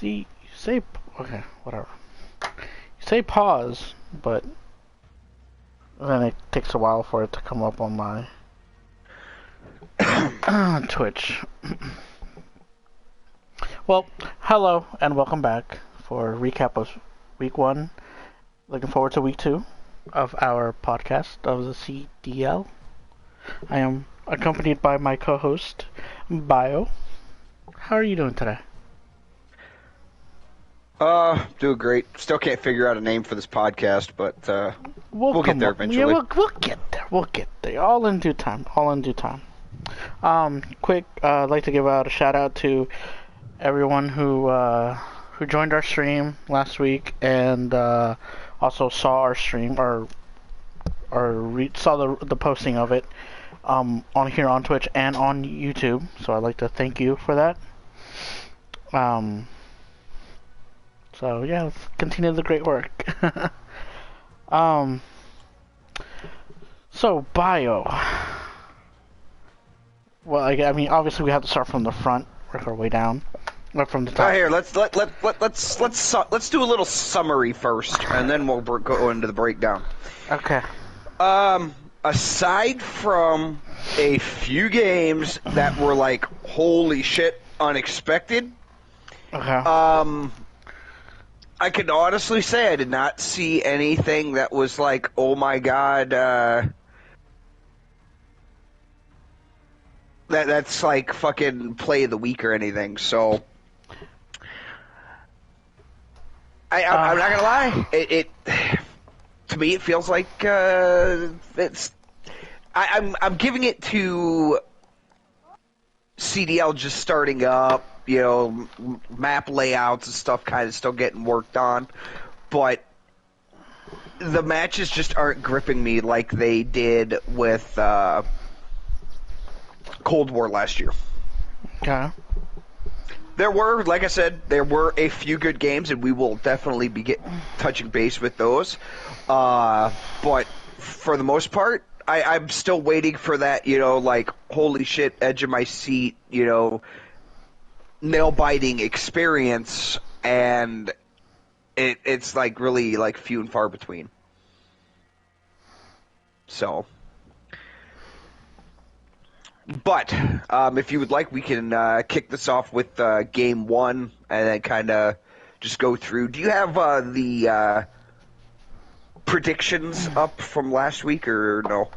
See, you say, okay, whatever. You say pause, but then it takes a while for it to come up on my Twitch. Well, hello and welcome back for a recap of week 1. Looking forward to week 2 of our podcast of the CDL. I am accompanied by my co-host, Bio. How are you doing today? Doing great. Still can't figure out a name for this podcast, but we'll get there eventually. Yeah, we'll get there. We'll get there. All in due time. All in due time. Quick, I'd like to give out a shout out to everyone who joined our stream last week and also saw our stream or saw the posting of it on here on Twitch and on YouTube. So I'd like to thank you for that. So yeah, let's continue the great work. So Bio. Well, I mean, obviously we have to start from the front, work our way down, or from the top. Here, let's do a little summary first, and then we'll go into the breakdown. Okay. Aside from a few games that were like, holy shit, unexpected. Okay. I can honestly say I did not see anything that was like, oh my god, that's like fucking play of the week or anything. So I'm not gonna lie, it to me it feels like it's. I'm giving it to CDL just starting up. You know, map layouts and stuff kind of still getting worked on, but the matches just aren't gripping me like they did with Cold War last year. Okay. There were, like I said, there were a few good games, and we will definitely be touching base with those. But for the most part, I'm still waiting for that, you know, like, holy shit, edge of my seat, you know, nail-biting experience, and it's like really like few and far between. So, but if you would like, we can kick this off with game 1 and then kind of just go through. Do you have the predictions up from last week or no?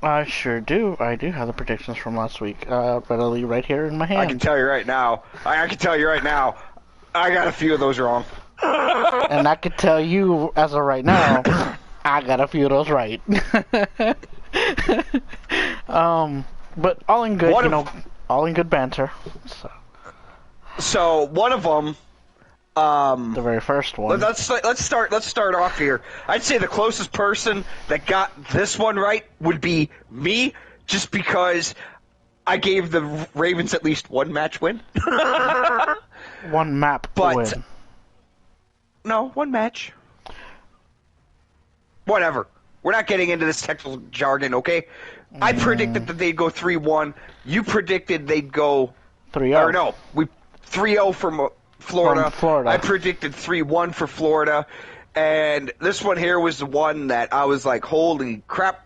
I sure do. I do have the predictions from last week readily right here in my hand. I can tell you right now. I got a few of those wrong. And I can tell you, as of right now, I got a few of those right. But all in good, all in good banter. So one of them. The very first one. Let's start off here. I'd say the closest person that got this one right would be me, just because I gave the Ravens at least one match win. One map win. No, one match. Whatever. We're not getting into this technical jargon, okay? I predicted that they'd go 3-1. You predicted they'd go 3-0. Or no, 3-0 from Florida. From Florida. I predicted 3-1 for Florida, and this one here was the one that I was like, holy crap.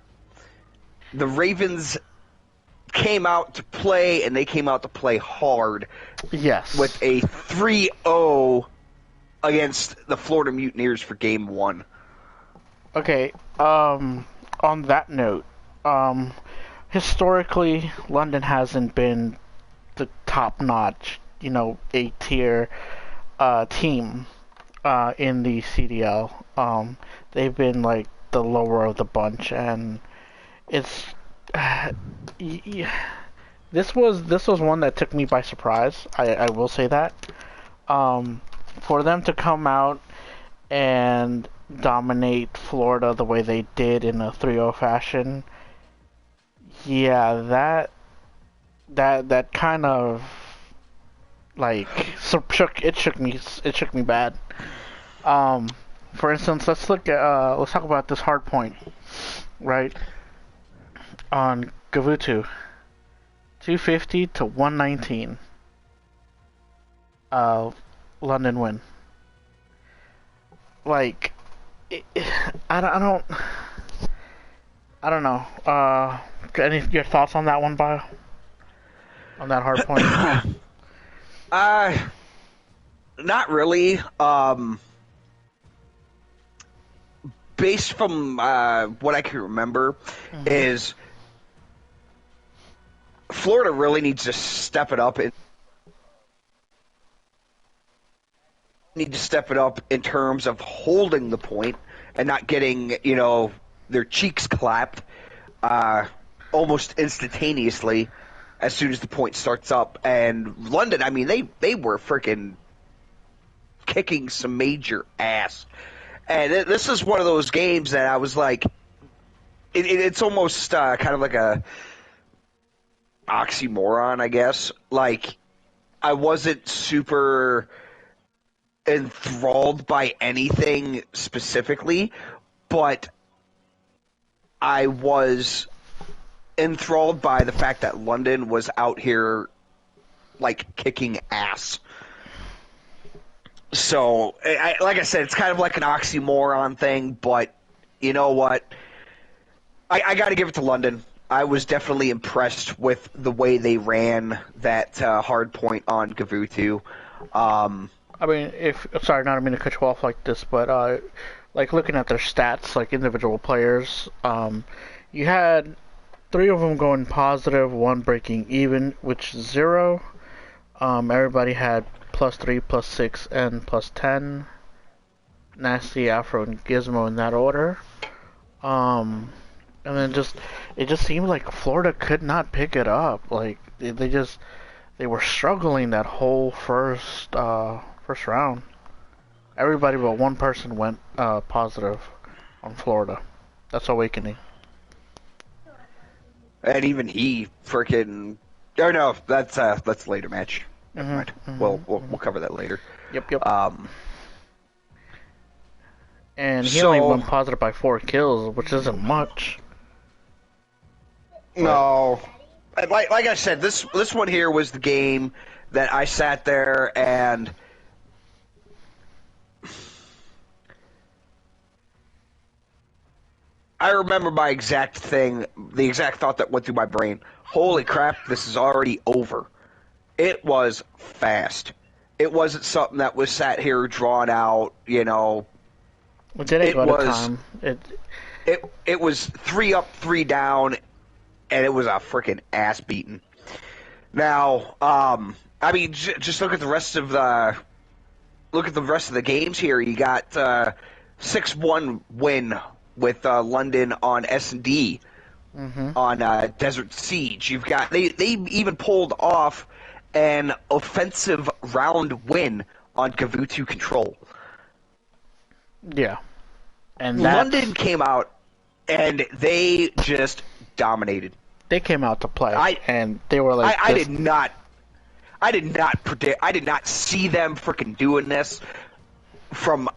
The Ravens came out to play, and they came out to play hard. Yes. With a 3-0 against the Florida Mutineers for game 1. Okay, on that note, historically, London hasn't been the top-notch, you know, A-tier team in the CDL. They've been like the lower of the bunch, and it's this was one that took me by surprise. I will say that. For them to come out and dominate Florida the way they did in a 3-0 fashion, yeah, that kind of like shook me bad. For instance, let's talk about this hard point, right? On Gavutu, 250 to 119. London win. Like, I don't know. Any your thoughts on that one, Bio? On that hard point? Not really. Based from what I can remember, is Florida really needs to step it up. Need to step it up in terms of holding the point and not getting, their cheeks clapped almost instantaneously as soon as the point starts up. And London, I mean, they were freaking kicking some major ass. And this is one of those games that I was like, it's almost kind of like a oxymoron, I guess. Like, I wasn't super enthralled by anything specifically, but I was enthralled by the fact that London was out here, like, kicking ass. So, like I said, it's kind of like an oxymoron thing, but you know what? I got to give it to London. I was definitely impressed with the way they ran that hard point on Gavutu. I mean, sorry, not mean to cut you off like this, but like looking at their stats, like individual players, you had 3 of them going positive, 1 breaking even, which is 0. Everybody had +3, +6, and +10. Nasty, Afro, and Gizmo in that order. And then it just seemed like Florida could not pick it up. Like they were struggling that whole first round. Everybody but one person went positive on Florida. That's Awakening. And even he freaking. Oh no, that's later match. Never mind. We'll cover that later. Yep. And he only went positive by 4 kills, which isn't much. No, like I said, this one here was the game that I sat there and I remember the exact thought that went through my brain. Holy crap, this is already over. It was fast. It wasn't something that was sat here drawn out, Well, it was time. It was 3 up, 3 down, and it was a freaking ass beating. Now, I mean, just look at the rest of the games here. You got 6-1 win with London on S&D on Desert Siege. You've got they even pulled off an offensive round win on Gavutu Control. Yeah, and London came out and they just dominated. They came out to play, and they were like, I did not predict. I did not see them freaking doing this from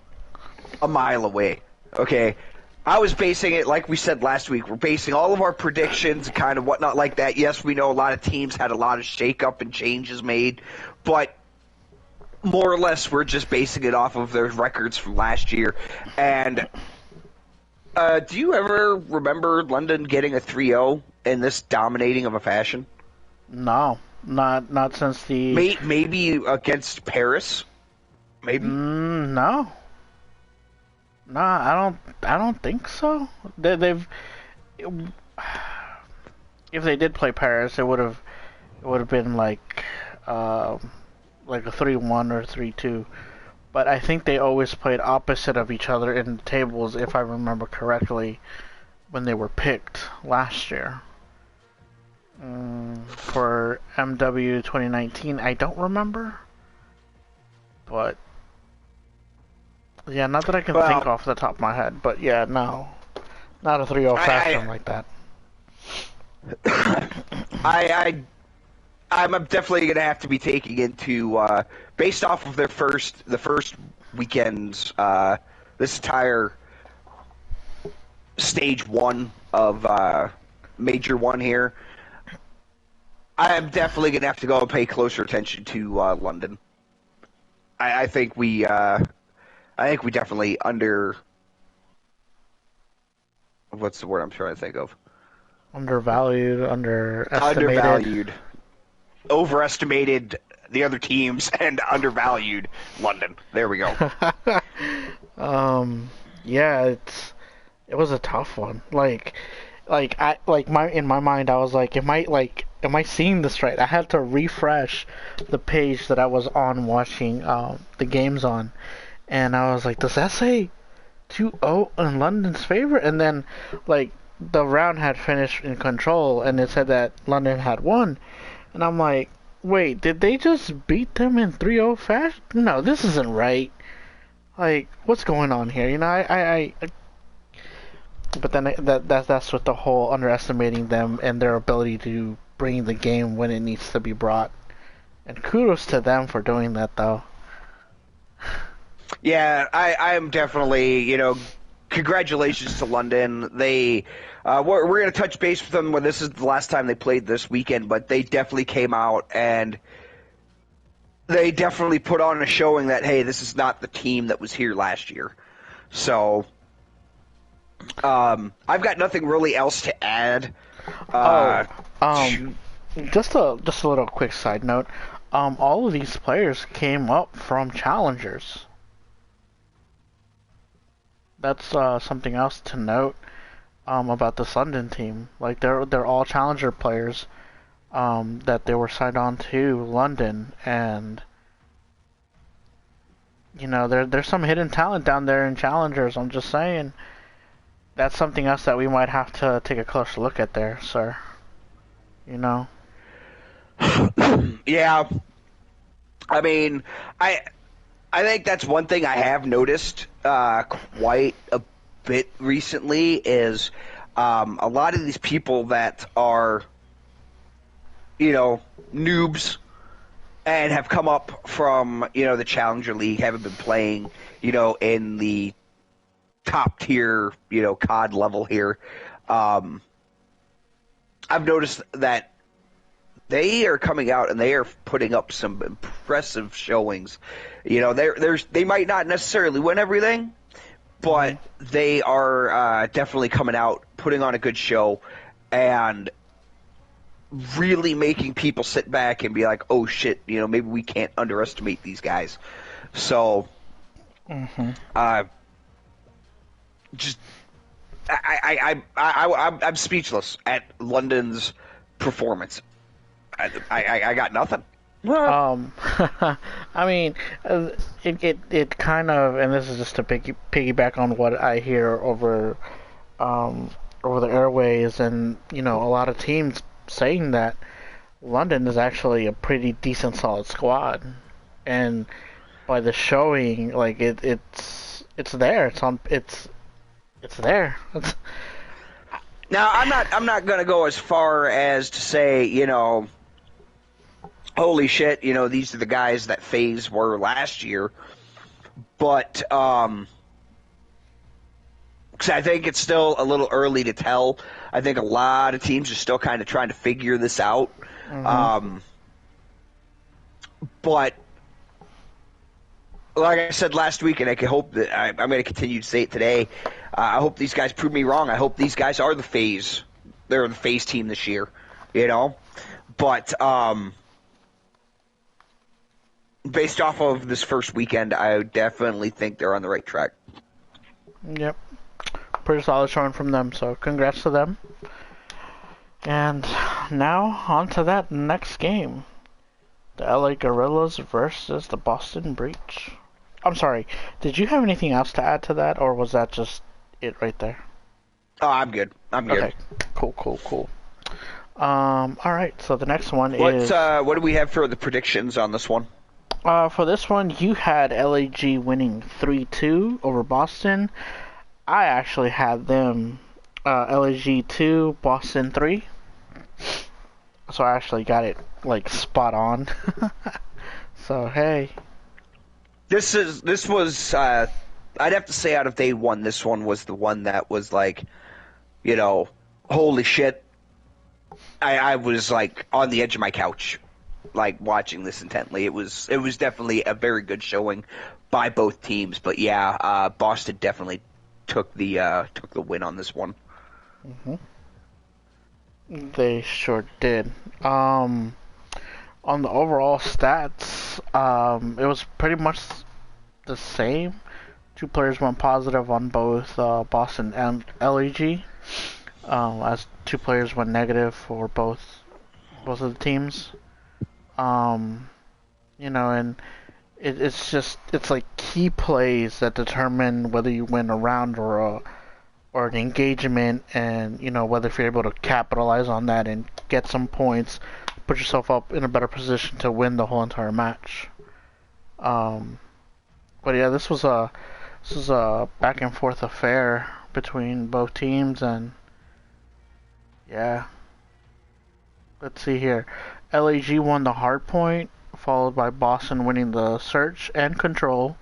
a mile away. Okay, I was basing it, like we said last week, we're basing all of our predictions and kind of whatnot like that. Yes, we know a lot of teams had a lot of shake-up and changes made, but more or less we're just basing it off of their records from last year. And do you ever remember London getting a 3-0 in this dominating of a fashion? No, not since the... Maybe against Paris? Maybe? No. No, I don't think so. They've if they did play Paris, it would have been like a 3-1 or 3-2. But I think they always played opposite of each other in the tables, if I remember correctly, when they were picked last year. For MW 2019, I don't remember. But yeah, not that I can think off the top of my head, but yeah, no. Not a 3-0 fashion like that. I'm definitely going to have to be taking into, based off of the first weekend's, this entire stage 1 of Major 1 here, I am definitely going to have to go and pay closer attention to London. I think we definitely what's the word I'm trying to think of? Undervalued, underestimated. Undervalued, overestimated the other teams, and undervalued London. There we go. Yeah, it was a tough one. In my mind, I was like, am I seeing this right? I had to refresh the page that I was on watching the games on, and I was like, does that say 2-0 in London's favor? And then like the round had finished in control, and it said that London had won, and I'm like, wait, did they just beat them in 3-0 fashion? No, this isn't right. Like, what's going on here? But then that's with the whole underestimating them and their ability to bring the game when it needs to be brought. And kudos to them for doing that, though. Yeah, I'm definitely, congratulations to London. We're going to touch base with them when this is the last time they played this weekend, but they definitely came out and they definitely put on a showing that, hey, this is not the team that was here last year. So, I've got nothing really else to add. Just a little quick side note. All of these players came up from challengers. That's something else to note about this London team. Like they're all challenger players that they were signed on to London, and there's some hidden talent down there in challengers. I'm just saying. That's something else that we might have to take a closer look at there, sir. Yeah. I mean, I think that's one thing I have noticed quite a bit recently is a lot of these people that are, noobs and have come up from, the Challenger League, haven't been playing, in the top tier, COD level here. I've noticed that they are coming out and they are putting up some impressive showings. They might not necessarily win everything, but they are definitely coming out, putting on a good show, and really making people sit back and be like, oh shit, maybe we can't underestimate these guys. So, just I'm speechless at London's performance. I got nothing. I mean, it kind of, and this is just to piggyback on what I hear over the airways, and a lot of teams saying that London is actually a pretty decent, solid squad, and by the showing, like it's there, it's there. Now I'm not gonna go as far as to say holy shit, these are the guys that FaZe were last year. But, 'cause I think it's still a little early to tell. I think a lot of teams are still kind of trying to figure this out. But, like I said last week, and I can hope that I'm going to continue to say it today, I hope these guys prove me wrong. I hope these guys are the FaZe. They're the FaZe team this year, But, based off of this first weekend, I definitely think they're on the right track. Yep. Pretty solid showing from them, so congrats to them. And now, on to that next game. The LA Guerrillas versus the Boston Breach. I'm sorry, did you have anything else to add to that, or was that just it right there? Oh, I'm good. Okay, cool. Alright, so the next one is... What do we have for the predictions on this one? For this one, you had LAG winning 3-2 over Boston. I actually had them LAG 2, Boston 3. So I actually got it, spot on. So, hey. This was, I'd have to say out of day one, this one was the one that was holy shit. I was, on the edge of my couch like watching this intently. It was definitely a very good showing by both teams. But yeah, Boston definitely took the win on this one. They sure did. On the overall stats, it was pretty much the same. Two players went positive on both Boston and LEG, as two players went negative for both of the teams. Um, and it's like key plays that determine whether you win a round or an engagement, and whether if you're able to capitalize on that and get some points, put yourself up in a better position to win the whole entire match. Um, but yeah, this was a back and forth affair between both teams, and yeah, let's see here. LAG won the hard point, followed by Boston winning the search and control,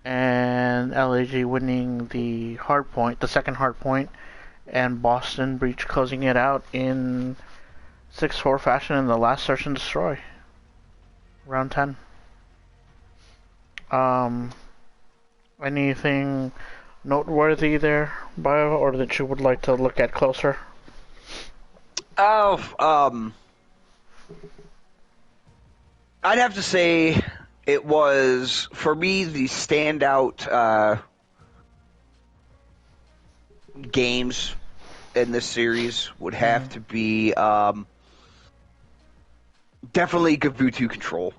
and LAG winning the hard point, the second hard point, and Boston Breach closing it out in 6-4 fashion in the last search and destroy, round 10. Um, Anything noteworthy there, Bio, or that you would like to look at closer? Oh, I'd have to say it was, for me, the standout games in this series would have to be definitely Gavutu Control.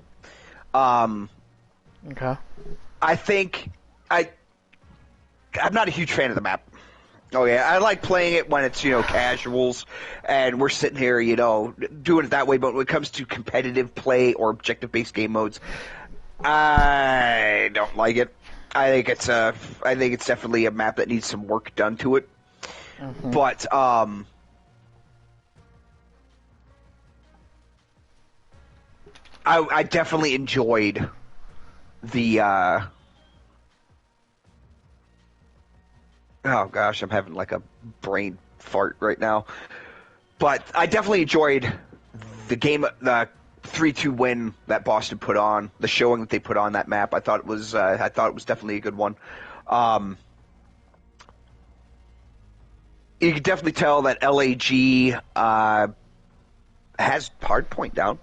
Okay. I think I'm not a huge fan of the map. Oh yeah, I like playing it when it's casuals, and we're sitting here doing it that way. But when it comes to competitive play or objective-based game modes, I don't like it. I think it's definitely a map that needs some work done to it. Mm-hmm. But I definitely enjoyed the. Oh gosh, I'm having like a brain fart right now. But I definitely enjoyed the game, the 3-2 win that Boston put on, the showing that they put on that map. I thought it was definitely a good one. You can definitely tell that LAG has hard point down,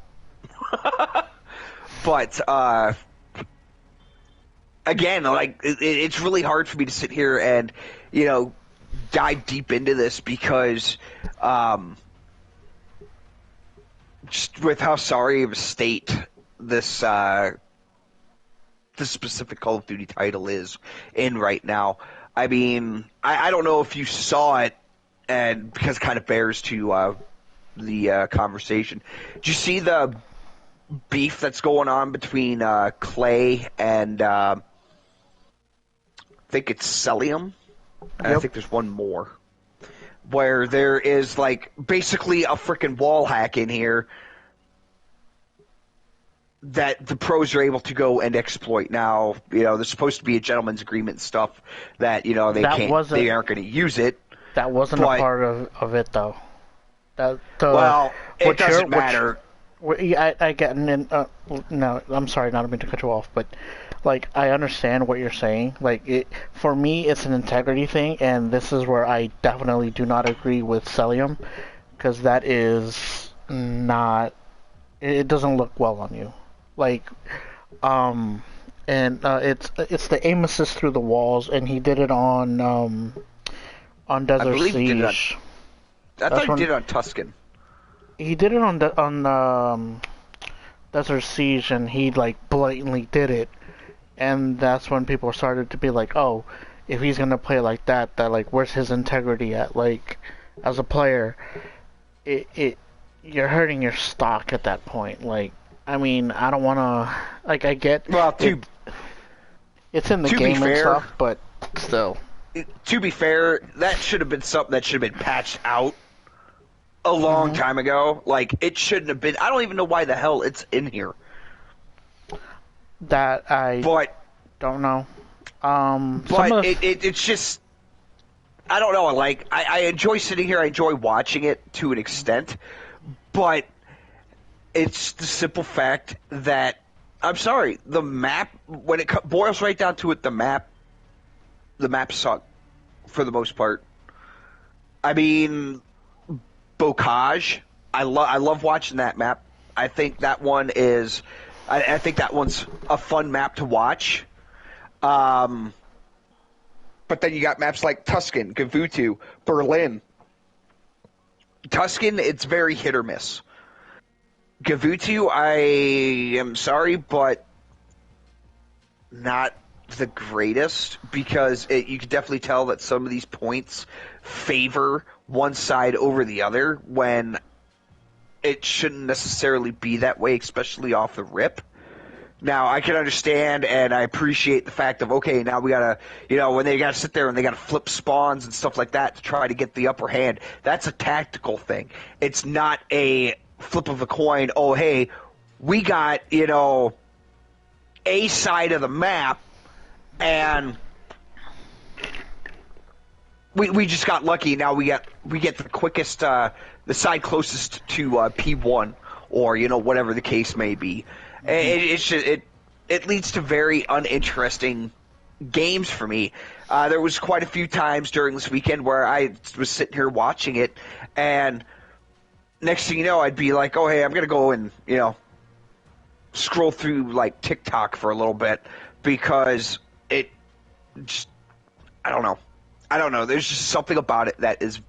but again, like it's really hard for me to sit here and dive deep into this because just with how sorry of a state this specific Call of Duty title is in right now. I mean, I don't know if you saw it, and because it kind of bears to the conversation. Did you see the beef that's going on between Clay and I think it's Celium? And Yep. I think there's one more. Where there is, like, basically a freaking wall hack in here that the pros are able to go and exploit. Now, there's supposed to be a gentleman's agreement and stuff that, they aren't going to use it. That wasn't a part of it, though. Well, it doesn't matter. I get, no, I'm sorry, not to mean to cut you off, but like I understand what you're saying. Like for me, it's an integrity thing, and this is where I definitely do not agree with Celium, because that is not. It doesn't look well on you. Like, it's the aim assist through the walls, and he did it on Desert Siege. I thought he did it on Tuscan. He did it on Desert Siege, and he like blatantly did it, and that's when people started to be like, oh, if he's gonna play like that like where's his integrity at? Like, as a player, you're hurting your stock at that point. Like, I mean, I don't want to, like, I get it's in the game and stuff, but still. To be fair, that should have been something that should have been patched out a long time ago. Like, it shouldn't have been. I don't even know why the hell it's in here. That I don't know. But it's just, I don't know. Like, I enjoy sitting here. I enjoy watching it to an extent. But it's the simple fact that I'm sorry, the map when it boils right down to it, the map suck for the most part. I mean, Bocage, I love watching that map. I think that one is, I think that one's a fun map to watch. But then you got maps like Tuscan, Gavutu, Berlin. Tuscan, it's very hit or miss. Gavutu, I am sorry, but not the greatest because you can definitely tell that some of these points favor one side over the other when it shouldn't necessarily be that way, especially off the rip. Now, I can understand and I appreciate the fact of, okay, now we gotta, when they gotta sit there and they gotta flip spawns and stuff like that to try to get the upper hand, that's a tactical thing. It's not a flip of a coin, oh, hey, we got, a side of the map, and we just got lucky. Now we get the quickest, the side closest to P1, or whatever the case may be. It leads to very uninteresting games for me. There was quite a few times during this weekend where I was sitting here watching it, and next thing you know, I'd be like, oh, hey, I'm gonna go and scroll through like TikTok for a little bit because it just, I don't know. There's just something about it that is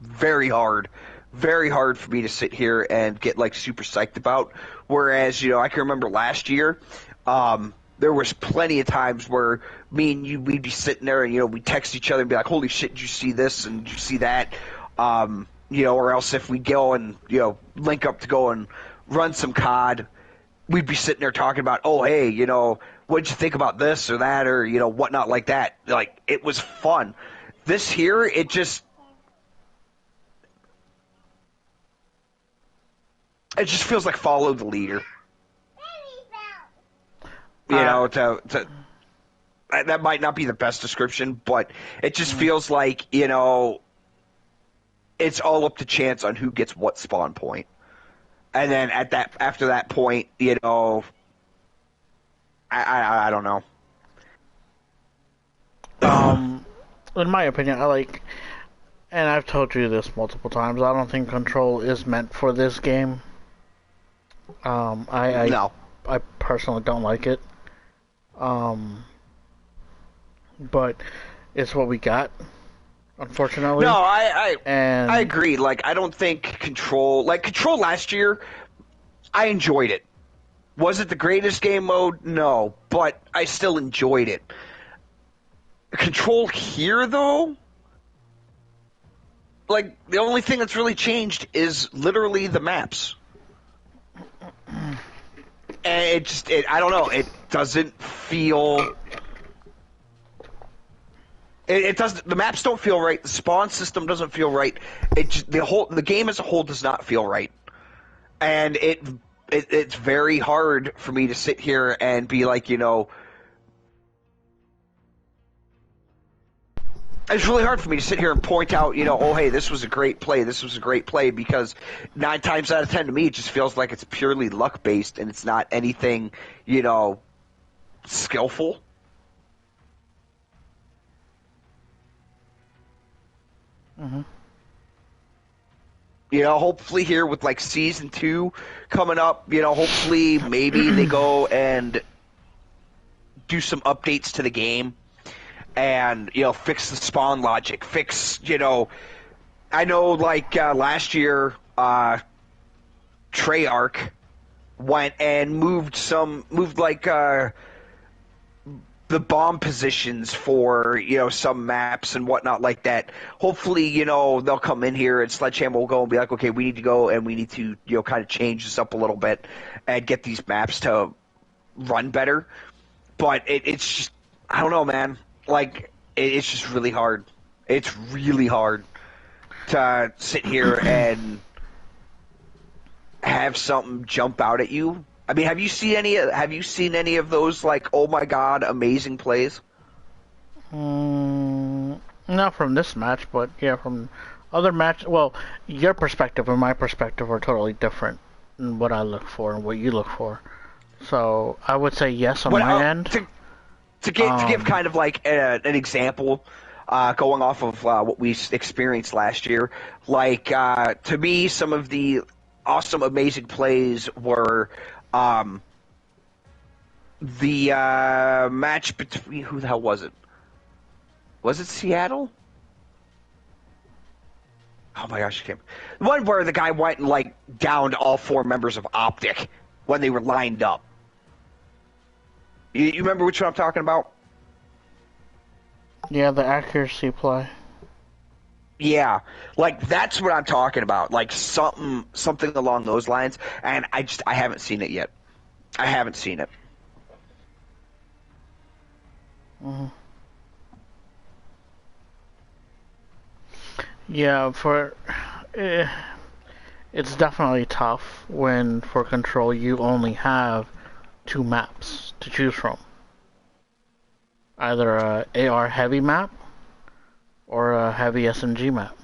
very hard for me to sit here and get like super psyched about. Whereas, I can remember last year, there was plenty of times where me and you, we'd be sitting there and, we'd text each other and be like, holy shit, did you see this and did you see that? Or else if we go and, link up to go and run some COD, we'd be sitting there talking about, oh, hey, what'd you think about this or that or, whatnot like that. Like, it was fun. This here, it just feels like follow the leader. That might not be the best description, but it just feels like, it's all up to chance on who gets what spawn point. And then after that point, I don't know. In my opinion, and I've told you this multiple times, I don't think Control is meant for this game. No. I personally don't like it. But it's what we got, unfortunately. No, I agree. Like, I don't think Control last year, I enjoyed it. Was it the greatest game mode? No, but I still enjoyed it. Control here, though, like, the only thing that's really changed is literally the maps. And I don't know, it doesn't feel... It doesn't. The maps don't feel right. The spawn system doesn't feel right. The game as a whole does not feel right, and it's very hard for me to sit here and be like, it's really hard for me to sit here and point out, oh, hey, this was a great play. This was a great play because 9 times out of 10 to me, it just feels like it's purely luck based and it's not anything, skillful. Mm-hmm. Hopefully here with like season 2 coming up, hopefully maybe they go and do some updates to the game and, fix the spawn logic, I know like last year, Treyarch went and moved the bomb positions for, some maps and whatnot like that. Hopefully, they'll come in here and Sledgehammer will go and be like, okay, we need to go and we need to, kind of change this up a little bit and get these maps to run better. But it's just, I don't know, man. Like, it's just really hard. It's really hard to sit here and have something jump out at you. I mean, have you seen any of those, like, oh my god, amazing plays? Not from this match, but yeah, from other matches. Well, your perspective and my perspective are totally different. what I look for and what you look for. So I would say yes on What, my end. To give kind of like an example, going off of what we experienced last year, like to me, some of the awesome, amazing plays were the match between, who the hell was it? Was it Seattle? Oh my gosh, I can't. The one where the guy went and like downed all 4 members of Optic when they were lined up. You remember which one I'm talking about? Yeah, the accuracy play. Yeah, like that's what I'm talking about. Like something along those lines. And I haven't seen it yet. I haven't seen it. Mm-hmm. Yeah, it's definitely tough when for control you only have 2 maps to choose from. Either a AR heavy map or a heavy SMG map.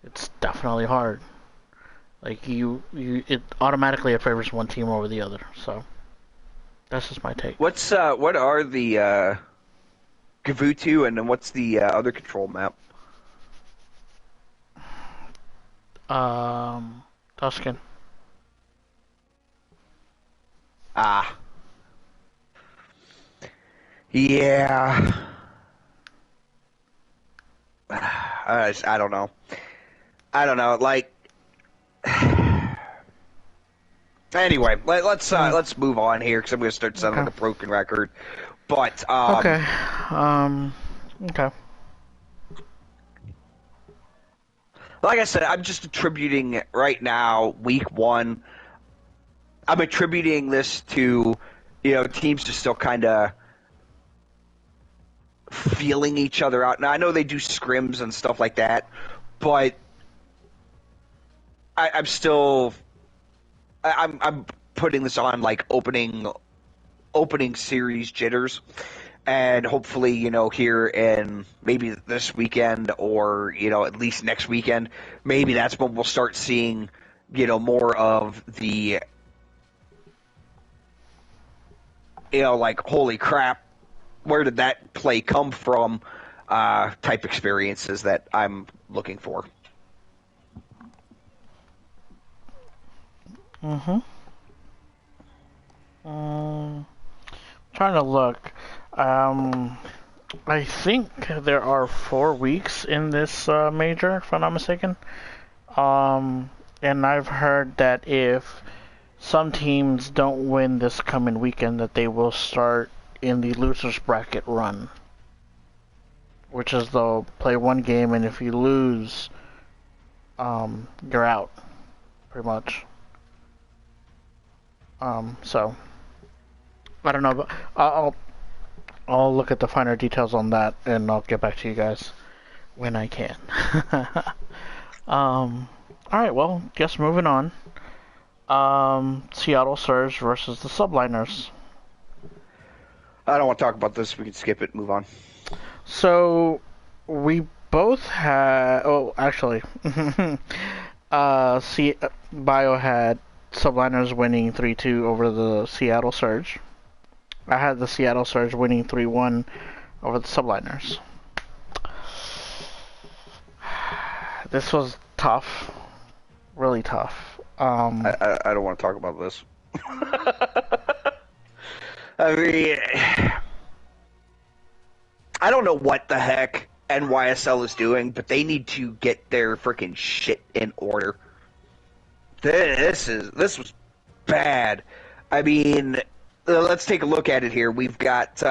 It's definitely hard. Like it automatically favors one team over the other. So that's just my take. What are the WK2 and then what's the other control map? Tuscan. Ah. Yeah. I don't know. I don't know. Like. Anyway, let's move on here because I'm going to start sounding like a broken record. But okay. Okay. Like I said, I'm just attributing right now, week 1. I'm attributing this to, teams just still kind of feeling each other out. Now I know they do scrims and stuff like that, but I'm still, I'm putting this on like opening series jitters. And hopefully, here in maybe this weekend or, at least next weekend, maybe that's when we'll start seeing, more of the, like, holy crap, where did that play come from type experiences that I'm looking for. Mm-hmm. Trying to look. I think there are 4 weeks in this major, if I'm not mistaken. And I've heard that if some teams don't win this coming weekend, that they will start in the losers bracket run, which is they'll play 1 game, and if you lose, you're out, pretty much. So I don't know, but I'll look at the finer details on that, and I'll get back to you guys when I can. All right, well, guess moving on. Seattle Surge versus the Subliners. I don't want to talk about this. We can skip it and move on. So we both had. Oh, actually, Bio had Subliners winning 3-2 over the Seattle Surge. I had the Seattle Surge winning 3-1 over the Subliners. This was tough. Really tough. I don't want to talk about this. I mean, I don't know what the heck NYSL is doing, but they need to get their freaking shit in order. This was bad. I mean, let's take a look at it here. We've got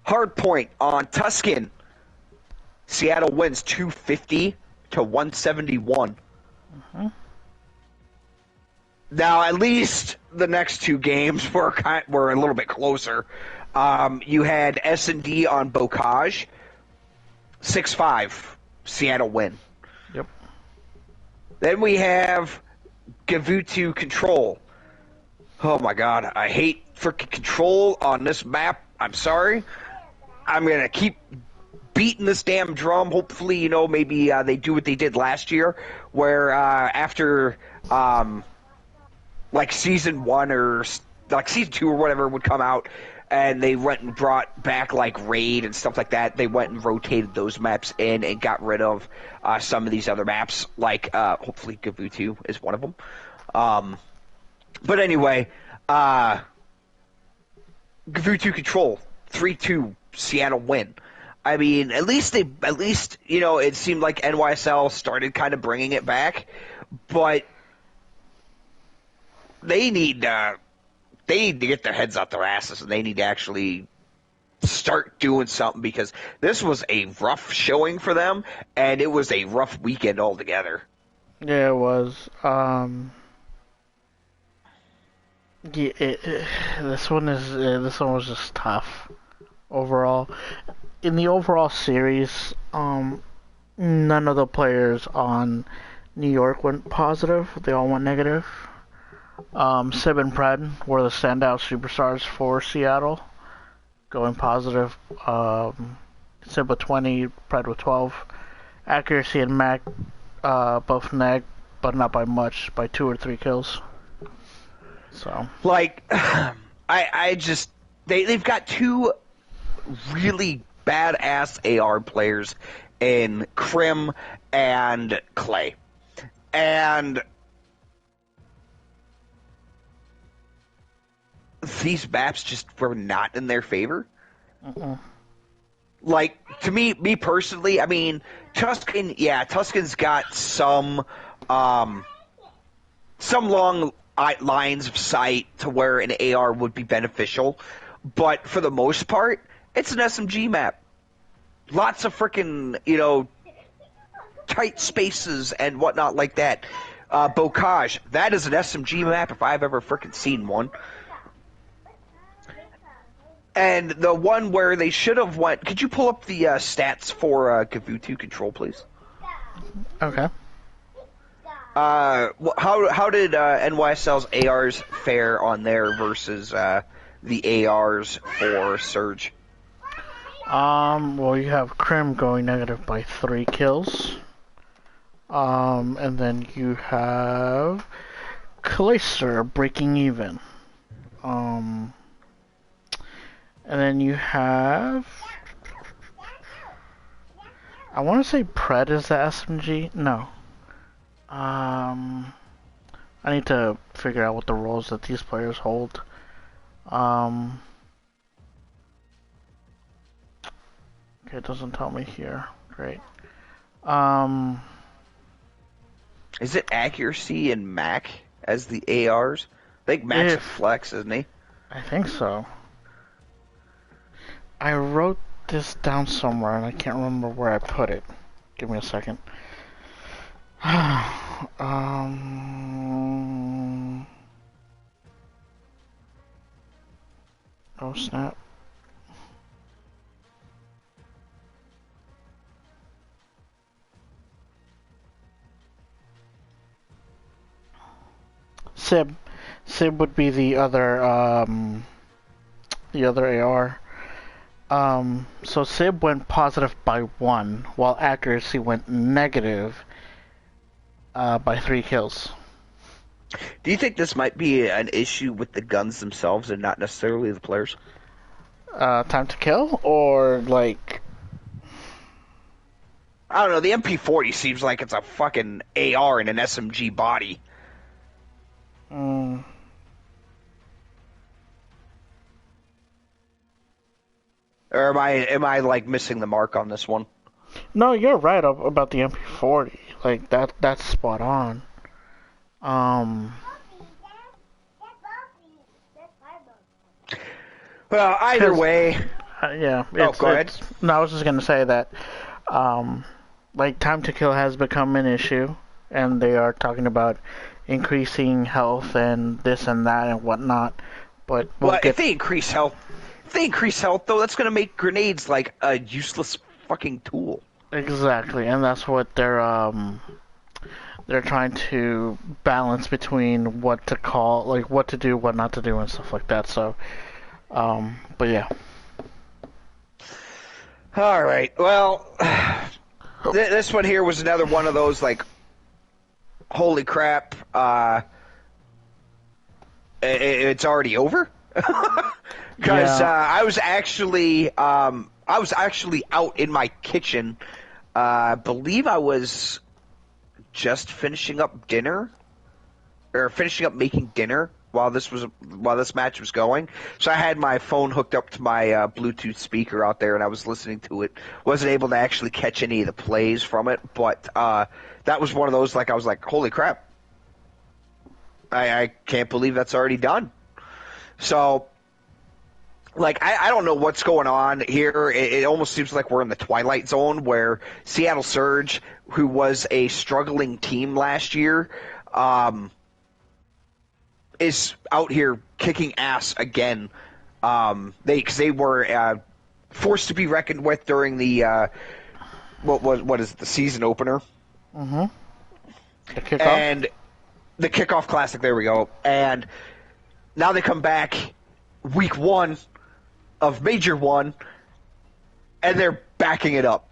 hard point on Tuscan. Seattle wins 250 to 171. Mm-hmm. Now, at least the next 2 games were a little bit closer. You had S&D on Bocage, 6-5, Seattle win. Yep. Then we have WK2 Control. Oh my god, I hate freaking Control on this map. I'm sorry. I'm going to keep beating this damn drum. Hopefully, maybe they do what they did last year, where after like season 1 or like season 2 or whatever would come out, and they went and brought back like Raid and stuff like that. They went and rotated those maps in and got rid of some of these other maps, like hopefully WK2 is one of them. But anyway, WK2 Control 3-2 Seattle win. I mean, at least you know, it seemed like NYSL started kind of bringing it back, but they need to get their heads out their asses, and they need to actually start doing something, because this was a rough showing for them, and it was a rough weekend altogether. Yeah, it was. This one was just tough overall. In the overall series, none of the players on New York went positive. They all went negative. Sib and Pred were the standout superstars for Seattle, going positive. Sib with 20, Pred with 12. Accuracy and Mac both neg, but not by much, by 2 or 3 kills. So, like, they've got 2 really badass AR players in Krim and Clay, and these maps just were not in their favor. Like, to me personally, I mean, Tuscan's got some long lines of sight to where an AR would be beneficial, but for the most part, it's an SMG map. Lots of freaking, you know, tight spaces and whatnot like that. Bocage, that is an SMG map if I've ever freaking seen one. And the one where they should have went... Could you pull up the stats for WK2 Control, please? okay. How did NYSL's ARs fare on there versus the ARs for Surge? Well, you have Krim going negative by 3 kills. And then you have Clayster breaking even. And then you have... I want to say Pred is the SMG. No. I need to figure out what the roles that these players hold. Okay, it doesn't tell me here. Great. Is it accuracy and Mac as the ARs? I think Mac's a flex, isn't he? I think so. I wrote this down somewhere and I can't remember where I put it. Give me a second. Oh snap. Sib would be the other AR. So Sib went positive by 1, while accuracy went negative by 3 kills. Do you think this might be an issue with the guns themselves and not necessarily the players? Time to kill, or like... I don't know, the MP40 seems like it's a fucking AR in an SMG body. Or am I like missing the mark on this one? No, you're right about the MP40. Like that's spot on. Well, either way. Yeah. Go ahead. No, I was just gonna say that, like time to kill has become an issue, and they are talking about increasing health and this and that and whatnot. But if they increase health, though, that's gonna make grenades like a useless fucking tool. Exactly, and that's what they're trying to balance between what to call, like what to do, what not to do, and stuff like that. So, but yeah. All right. Well, this one here was another one of those like, holy crap. it's already over. Because Yeah. I was actually out in my kitchen. I believe I was just finishing up dinner, or finishing up making dinner while this match was going. So I had my phone hooked up to my Bluetooth speaker out there, and I was listening to it. Wasn't able to actually catch any of the plays from it, but that was one of those. Like I was like, holy crap! I can't believe that's already done. So. Like, I don't know what's going on here. It almost seems like we're in the twilight zone where Seattle Surge, who was a struggling team last year, is out here kicking ass again. They were forced to be reckoned with during the what is it, the season opener? Mm-hmm. The kickoff? And the kickoff classic, there we go. And now they come back week 1 of Major 1, and they're backing it up.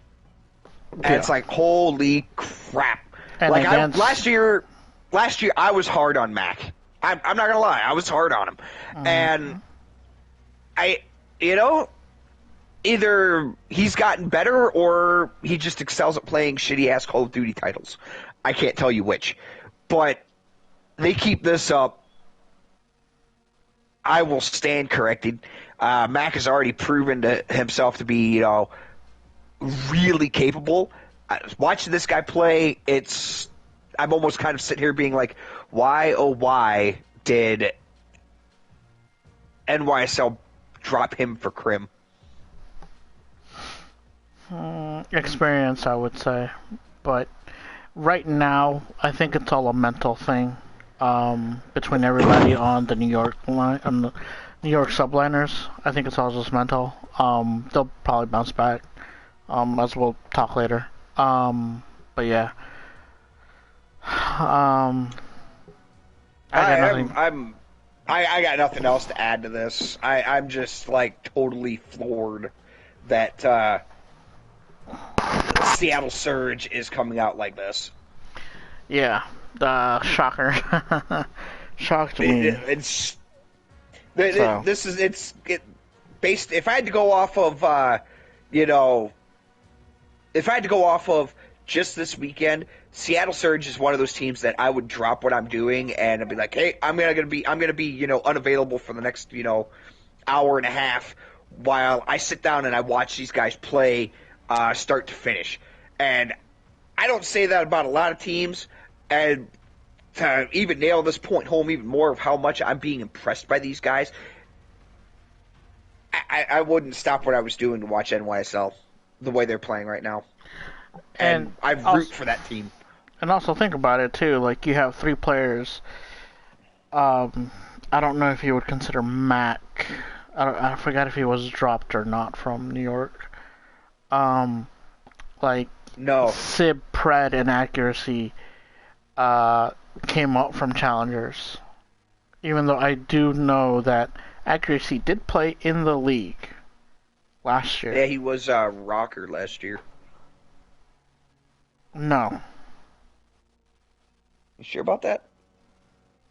And it's like, holy crap. And like, against... last year I was hard on Mac. I'm not going to lie. I was hard on him. And either he's gotten better or he just excels at playing shitty-ass Call of Duty titles. I can't tell you which. But they keep this up, I will stand corrected. Mac has already proven to himself to be, really capable. Watching this guy play, I'm almost kind of sitting here being like, why, oh why did NYSL drop him for Crim? Experience, I would say. But right now, I think it's all a mental thing between everybody on the New York line, on the New York subliners. I think it's all just mental. They'll probably bounce back, as we'll talk later. But yeah. I got nothing else to add to this. I'm just like totally floored that Seattle Surge is coming out like this. Yeah, shocker. Shocked me. This is based. If I had to go off of, if I had to go off of just this weekend, Seattle Surge is one of those teams that I would drop what I'm doing and I'd be like, hey, I'm gonna be unavailable for the next hour and a half while I sit down and I watch these guys play start to finish. And I don't say that about a lot of teams, and to even nail this point home even more of how much I'm being impressed by these guys, I wouldn't stop what I was doing to watch NYSL the way they're playing right now. And I root for that team. And also think about it too, like you have 3 players. I don't know if you would consider Mac. I forgot if he was dropped or not from New York. Like no, Sib, Pred, and Accuracy came up from challengers. Even though I do know that Accuracy did play in the league last year. Yeah, he was rocker last year. No. You sure about that?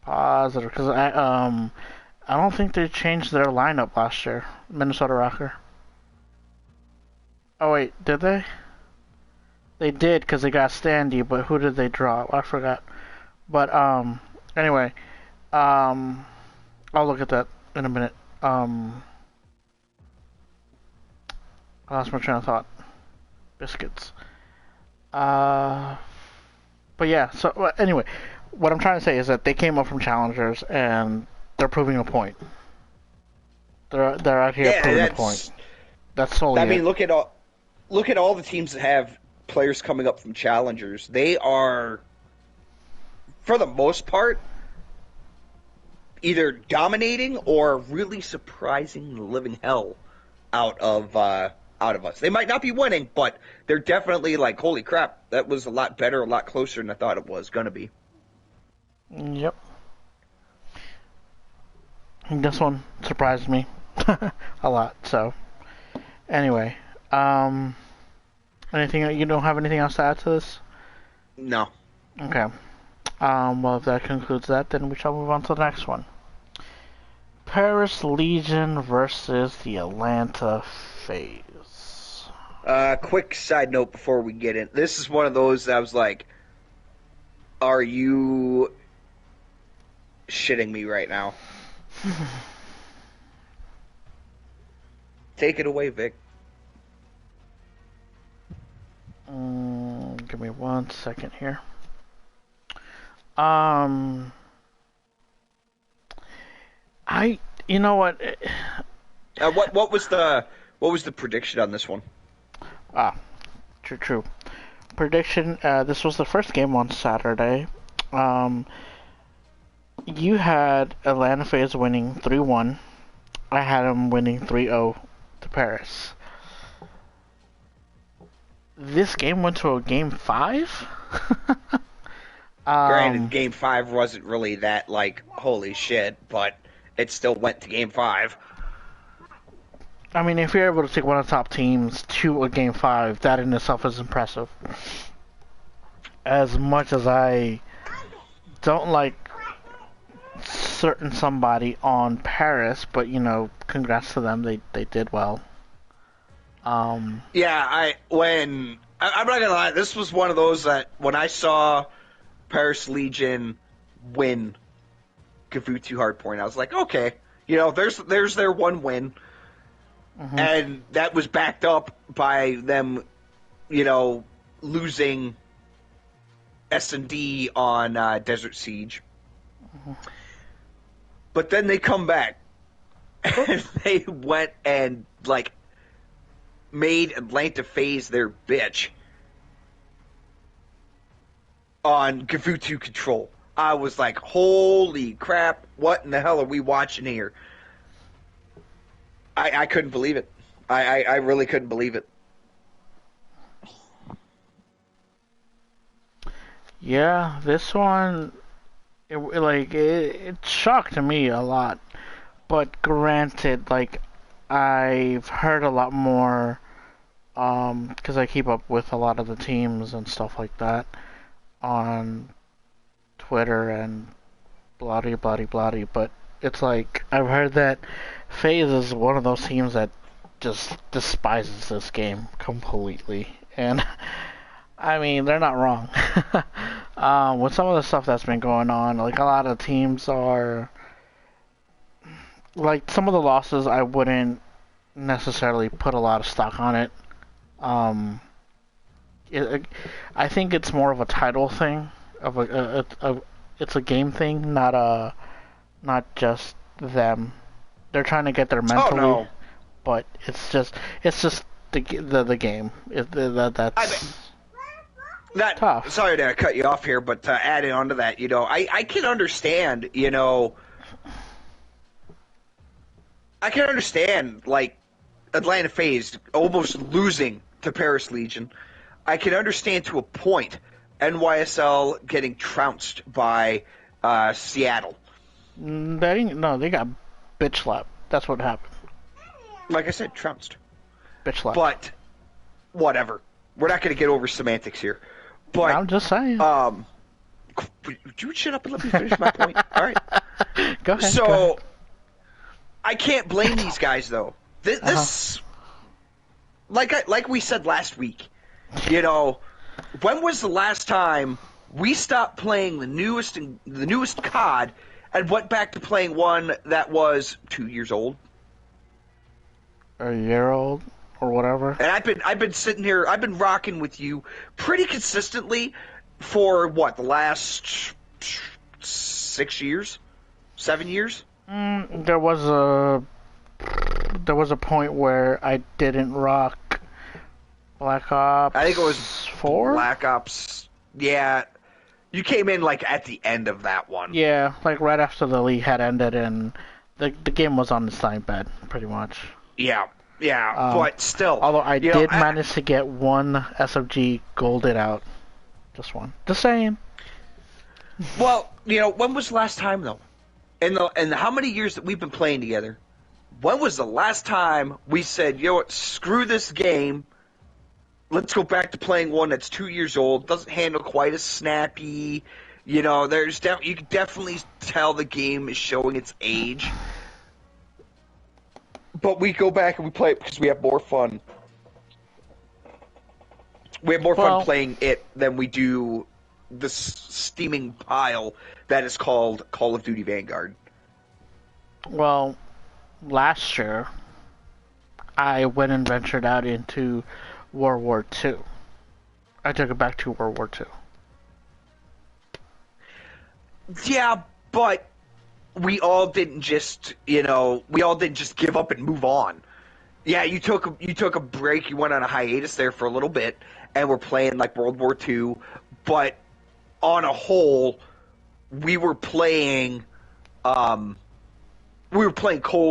Positive, because I don't think they changed their lineup last year. Minnesota Rocker. Oh wait, did they? They did, because they got Standy, but who did they drop? I forgot. But anyway, I'll look at that in a minute. I lost my train of thought. Biscuits. But yeah, so anyway, what I'm trying to say is that they came up from challengers and they're proving a point. They're out here proving a point. That's solely. I mean, look at all the teams that have players coming up from challengers. They are, for the most part, either dominating or really surprising the living hell out of us. They might not be winning, but they're definitely like, holy crap, that was a lot better, a lot closer than I thought it was going to be. Yep. This one surprised me a lot, so anyway, you don't have anything else to add to this? No. Okay. Well, if that concludes that, then we shall move on to the next one. Paris Legion versus the Atlanta FaZe. Quick side note before we get in. This is one of those that I was like, are you shitting me right now? Take it away, Vic. Give me 1 second here. You know what? What was the prediction on this one? True. Prediction. This was the first game on Saturday. You had Atlanta FaZe winning 3-1. I had them winning 3-0 to Paris. This game went to a game 5. Granted, game 5 wasn't really that, like, holy shit, but it still went to game 5. I mean, if you're able to take one of the top teams to a game 5, that in itself is impressive. As much as I don't like certain somebody on Paris, but, you know, congrats to them, they did well. Yeah, I'm not gonna lie, this was one of those that when I saw Paris Legion win Kavutu Hardpoint, I was like, okay, you know, there's their one win, and that was backed up by them, you know, losing S&D on Desert Siege. But then they come back, and they went and, like, made Atlanta FaZe their bitch on Kavutu Control. I was like, holy crap, what in the hell are we watching here? I couldn't believe it. I really couldn't believe it. Yeah, this one, it shocked me a lot. But granted, like, I've heard a lot more, because I keep up with a lot of the teams and stuff like that on Twitter and bloody, but it's like, I've heard that FaZe is one of those teams that just despises this game completely. And, I mean, they're not wrong. With some of the stuff that's been going on, like, a lot of teams are... Like, some of the losses, I wouldn't necessarily put a lot of stock on it. I think it's more of a title thing, it's a game thing, not just them. They're trying to get there mentally, but it's just the game. That's tough. Sorry to cut you off here, but adding on to that, you know, I can understand, you know. I can understand, like, Atlanta FaZe almost losing to Paris Legion. I can understand to a point NYSL getting trounced by Seattle. They got bitch slapped. That's what happened. Like I said, trounced. Bitch slapped. But, whatever. We're not going to get over semantics here. But I'm just saying. Would you shut up and let me finish my point? All right. Go ahead. So... Go ahead. I can't blame these guys, though. This like we said last week, you know, when was the last time we stopped playing the newest COD and went back to playing one that was 2 years old, a year old, or whatever? And I've been sitting here, I've been rocking with you pretty consistently for what, the last 6 years, 7 years. There was a point where I didn't rock Black Ops. I think it was 4? Black Ops. Yeah, you came in like at the end of that one. Yeah, like right after the league had ended and the game was on the side bed, pretty much. Yeah, but still. Although I did manage to get one SFG golded out, just one. Just saying. Well, you know, when was the last time though? In how many years that we've been playing together, when was the last time we said, you know what, screw this game, let's go back to playing one that's 2 years old, doesn't handle quite as snappy, you know, you can definitely tell the game is showing its age. but we go back and we play it because we have more fun. We have more fun playing it than we do the steaming pile that is called Call of Duty Vanguard. Well, last year, I went and ventured out into World War II. I took it back to World War II. Yeah, but we all didn't just, give up and move on. Yeah, you took a break, you went on a hiatus there for a little bit, and we're playing like World War II, but on a whole, we were playing Cold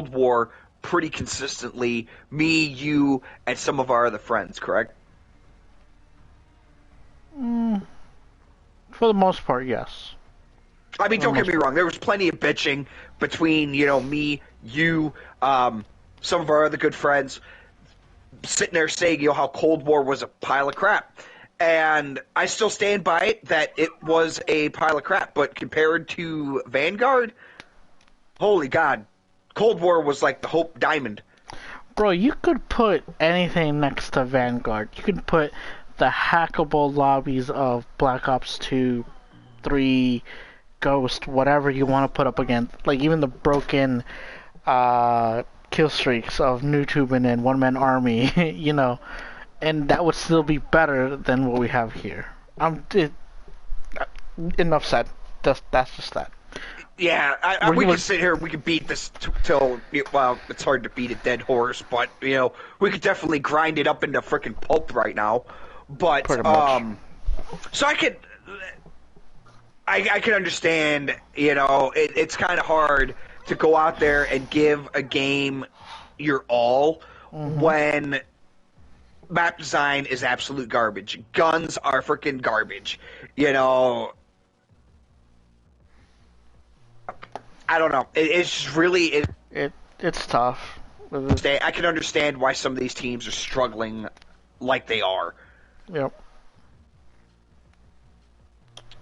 War pretty consistently, me, you, and some of our other friends, correct? For the most part, yes. I mean, don't get me wrong. There was plenty of bitching between, me, you, some of our other good friends, sitting there saying, how Cold War was a pile of crap. And I still stand by it that it was a pile of crap. But compared to Vanguard, holy God, Cold War was like the Hope Diamond. Bro, you could put anything next to Vanguard. You could put the hackable lobbies of Black Ops 2, 3, Ghost, whatever you want to put up against. Like, even the broken kill streaks of Newtubin and One Man Army, and that would still be better than what we have here. Enough said. That's just that. Yeah, we could sit here, we could beat this till, well, it's hard to beat a dead horse, but, we could definitely grind it up into frickin' pulp right now. But, pretty much. So I could understand, it's kind of hard to go out there and give a game your all when map design is absolute garbage. Guns are freaking garbage. I don't know. It's just really... It's tough. I can understand why some of these teams are struggling like they are. Yep.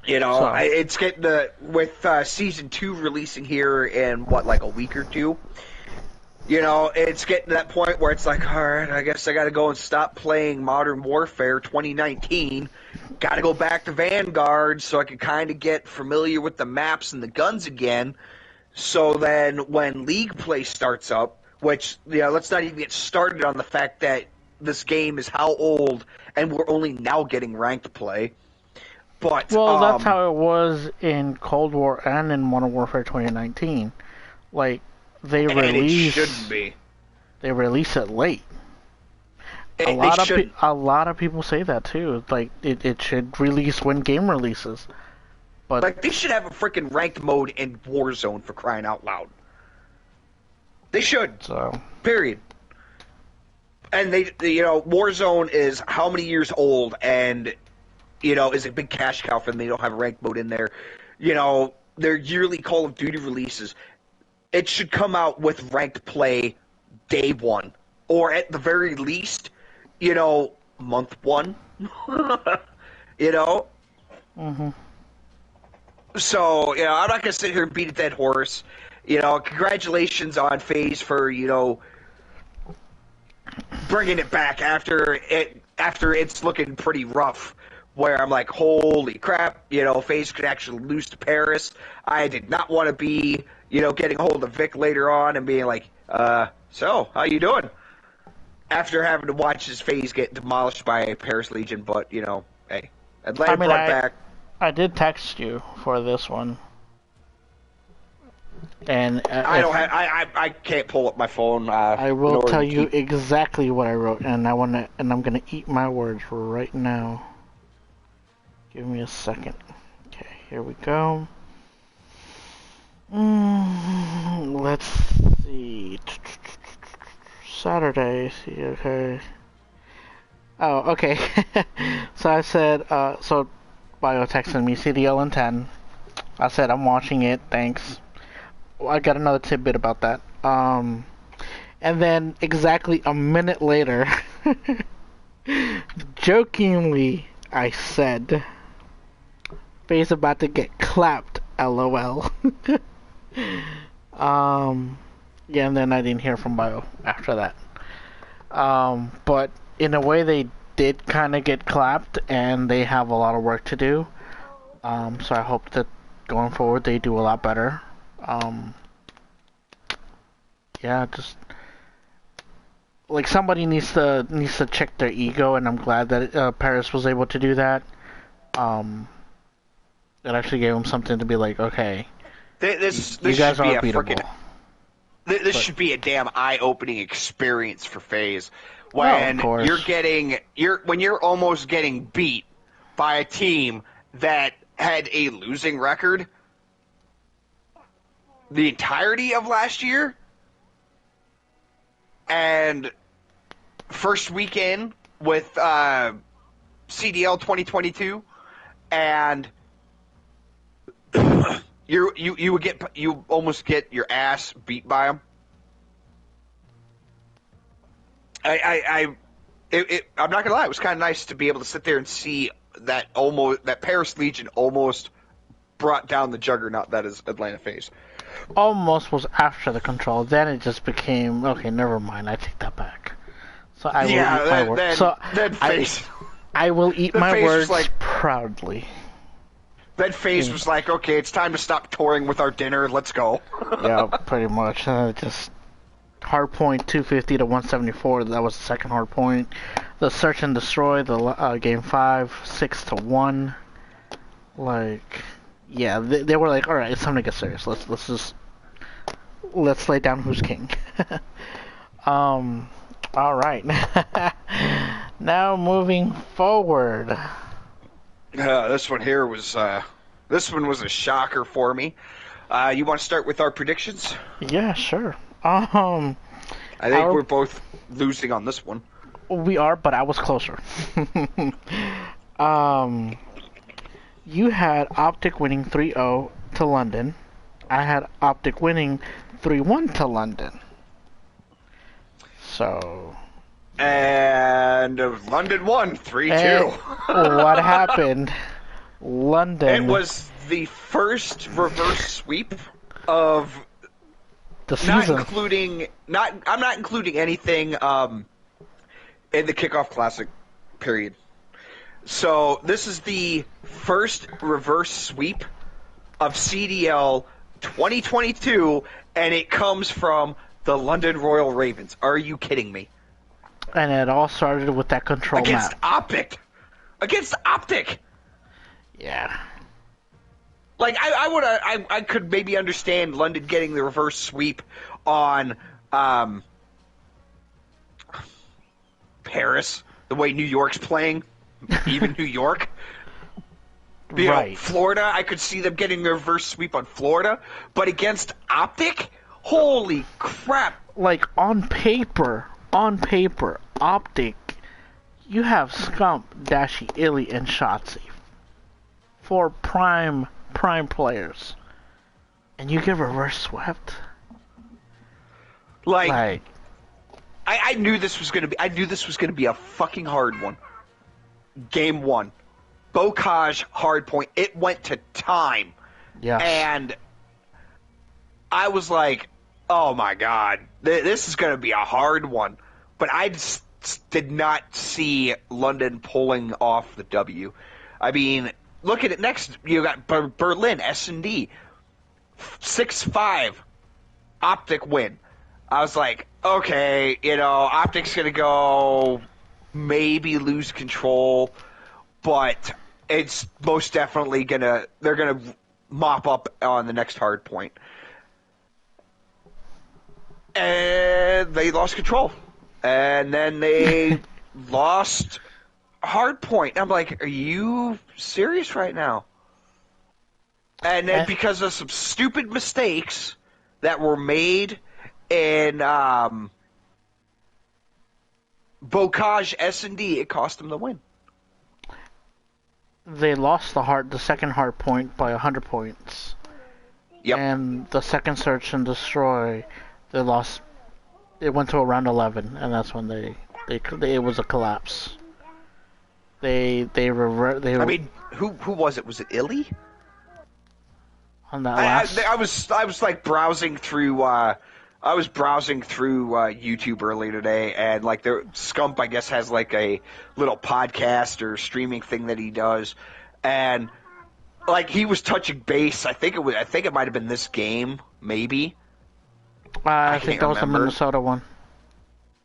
It's getting with Season 2 releasing here in, like a week or two, it's getting to that point where it's like, all right, I guess I got to go and stop playing Modern Warfare 2019. Got to go back to Vanguard so I can kind of get familiar with the maps and the guns again. So then when League play starts up, which, let's not even get started on the fact that this game is how old and we're only now getting ranked play. But, that's how it was in Cold War and in Modern Warfare 2019. Like, they release... it shouldn't be. They release it late. A lot of people say that too. Like, it should release when game releases. But like, they should have a freaking ranked mode in Warzone, for crying out loud. They should. So. Period. And Warzone is how many years old, and is a big cash cow for them. They don't have a ranked mode in there. Their yearly Call of Duty releases, it should come out with ranked play day one, or at the very least, month one. So, I'm not gonna sit here and beat a dead horse. Congratulations on FaZe for bringing it back after it's looking pretty rough. Where I'm like, holy crap, FaZe could actually lose to Paris. I did not want to be, getting a hold of Vic later on and being like, so, how you doing? After having to watch his FaZe get demolished by Paris Legion, but, hey, Atlanta brought back. I did text you for this one. And I can't pull up my phone. I will tell you exactly what I wrote, and I'm gonna eat my words right now. Give me a second. Okay, here we go. Let's see. Saturday. See, okay. Oh, okay. So I said, so Bio texted me CDL in 10. I said I'm watching it. Thanks. I got another tidbit about that. And then exactly a minute later, jokingly, I said, FaZe about to get clapped, LOL. Yeah, and then I didn't hear from Bio after that. But in a way, they did kind of get clapped, and they have a lot of work to do. So I hope that going forward they do a lot better. Um, yeah, just like somebody needs to check their ego, and I'm glad that Paris was able to do that. Um, it actually gave him something to be like, okay, you This guys should are be a beatable. freaking this But should be a damn eye-opening experience for FaZe oh, of when course, you're almost getting beat by a team that had a losing record the entirety of last year, and first weekend with CDL 2022, and you almost get your ass beat by them. I'm not gonna lie, it was kind of nice to be able to sit there and see that Paris Legion almost brought down the juggernaut that is Atlanta FaZe. almost was after the control. Then it just became okay. Never mind. I take that back. So I will eat my words. So then FaZe, I will eat then my FaZe words was like, proudly. then FaZe was like, okay, it's time to stop touring with our dinner. Let's go. Yeah, pretty much. Just hard point 250 to 174. That was the second hard point. The search and destroy. The game 5 6-1. Like, yeah, they were like, all right, it's time to get serious. Let's lay down who's king. All right. Now moving forward. This one here was this one was a shocker for me. You want to start with our predictions? Yeah, sure. I think we're both losing on this one. We are, but I was closer. You had Optic winning 3-0 to London. I had Optic winning 3-1 to London. So. And London won 3-2. What happened? London. It was the first reverse sweep of the season. I'm not including anything in the kickoff classic period. So this is the first reverse sweep of CDL 2022, and it comes from the London Royal Ravens. Are you kidding me? And it all started with that control against map. Against Optic. Yeah. Like I could maybe understand London getting the reverse sweep on Paris, the way New York's playing, even New York. You know, Florida, I could see them getting a reverse sweep on Florida, but against Optic, holy crap! Like on paper, Optic, you have Scump, Dashi, Illy, and Shotzi. 4 prime players, and you get reverse swept. Like I knew this was gonna be a fucking hard one. Game 1. Bocage hard point. It went to time. Yeah. And I was like, oh my god, this is going to be a hard one. But I just did not see London pulling off the W. I mean, look at it next. You got Berlin, S&D. 6-5. Optic win. I was like, okay, Optic's going to go maybe lose control, but it's most definitely they're gonna mop up on the next hard point. And they lost control. And then they lost hard point. I'm like, are you serious right now? And then because of some stupid mistakes that were made in Bocage S&D, it cost them the win. They lost the second hard point by 100 points. Yep. And the second search and destroy, they lost. It went to around 11, and that's when it was a collapse. I mean, who was it? Was it Illy? On that last. I was like browsing through I was browsing through YouTube earlier today, and like their Scump, I guess, has like a little podcast or streaming thing that he does, and like he was touching base. I think it might have been this game, maybe. I think that was the Minnesota one.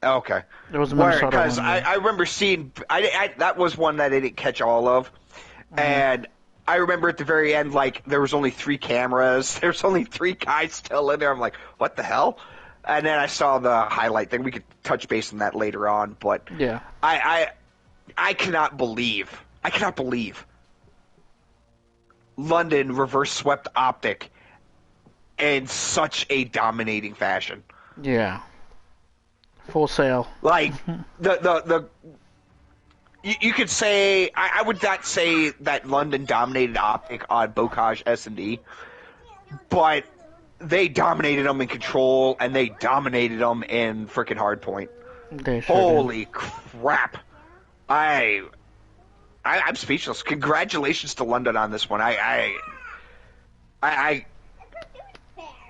Okay. It was a Minnesota one. Because I remember seeing that was one that I didn't catch all of, and I remember at the very end, like there was only 3 cameras. There's only 3 guys still in there. I'm like, what the hell? And then I saw the highlight thing. We could touch base on that later on, but yeah, I cannot believe London reverse swept Optic in such a dominating fashion. Yeah. Full sail. Like you could say I would not say that London dominated Optic on Bocage S&D, but they dominated them in control and they dominated them in freaking hardpoint. Holy crap! I'm speechless. Congratulations to London on this one. I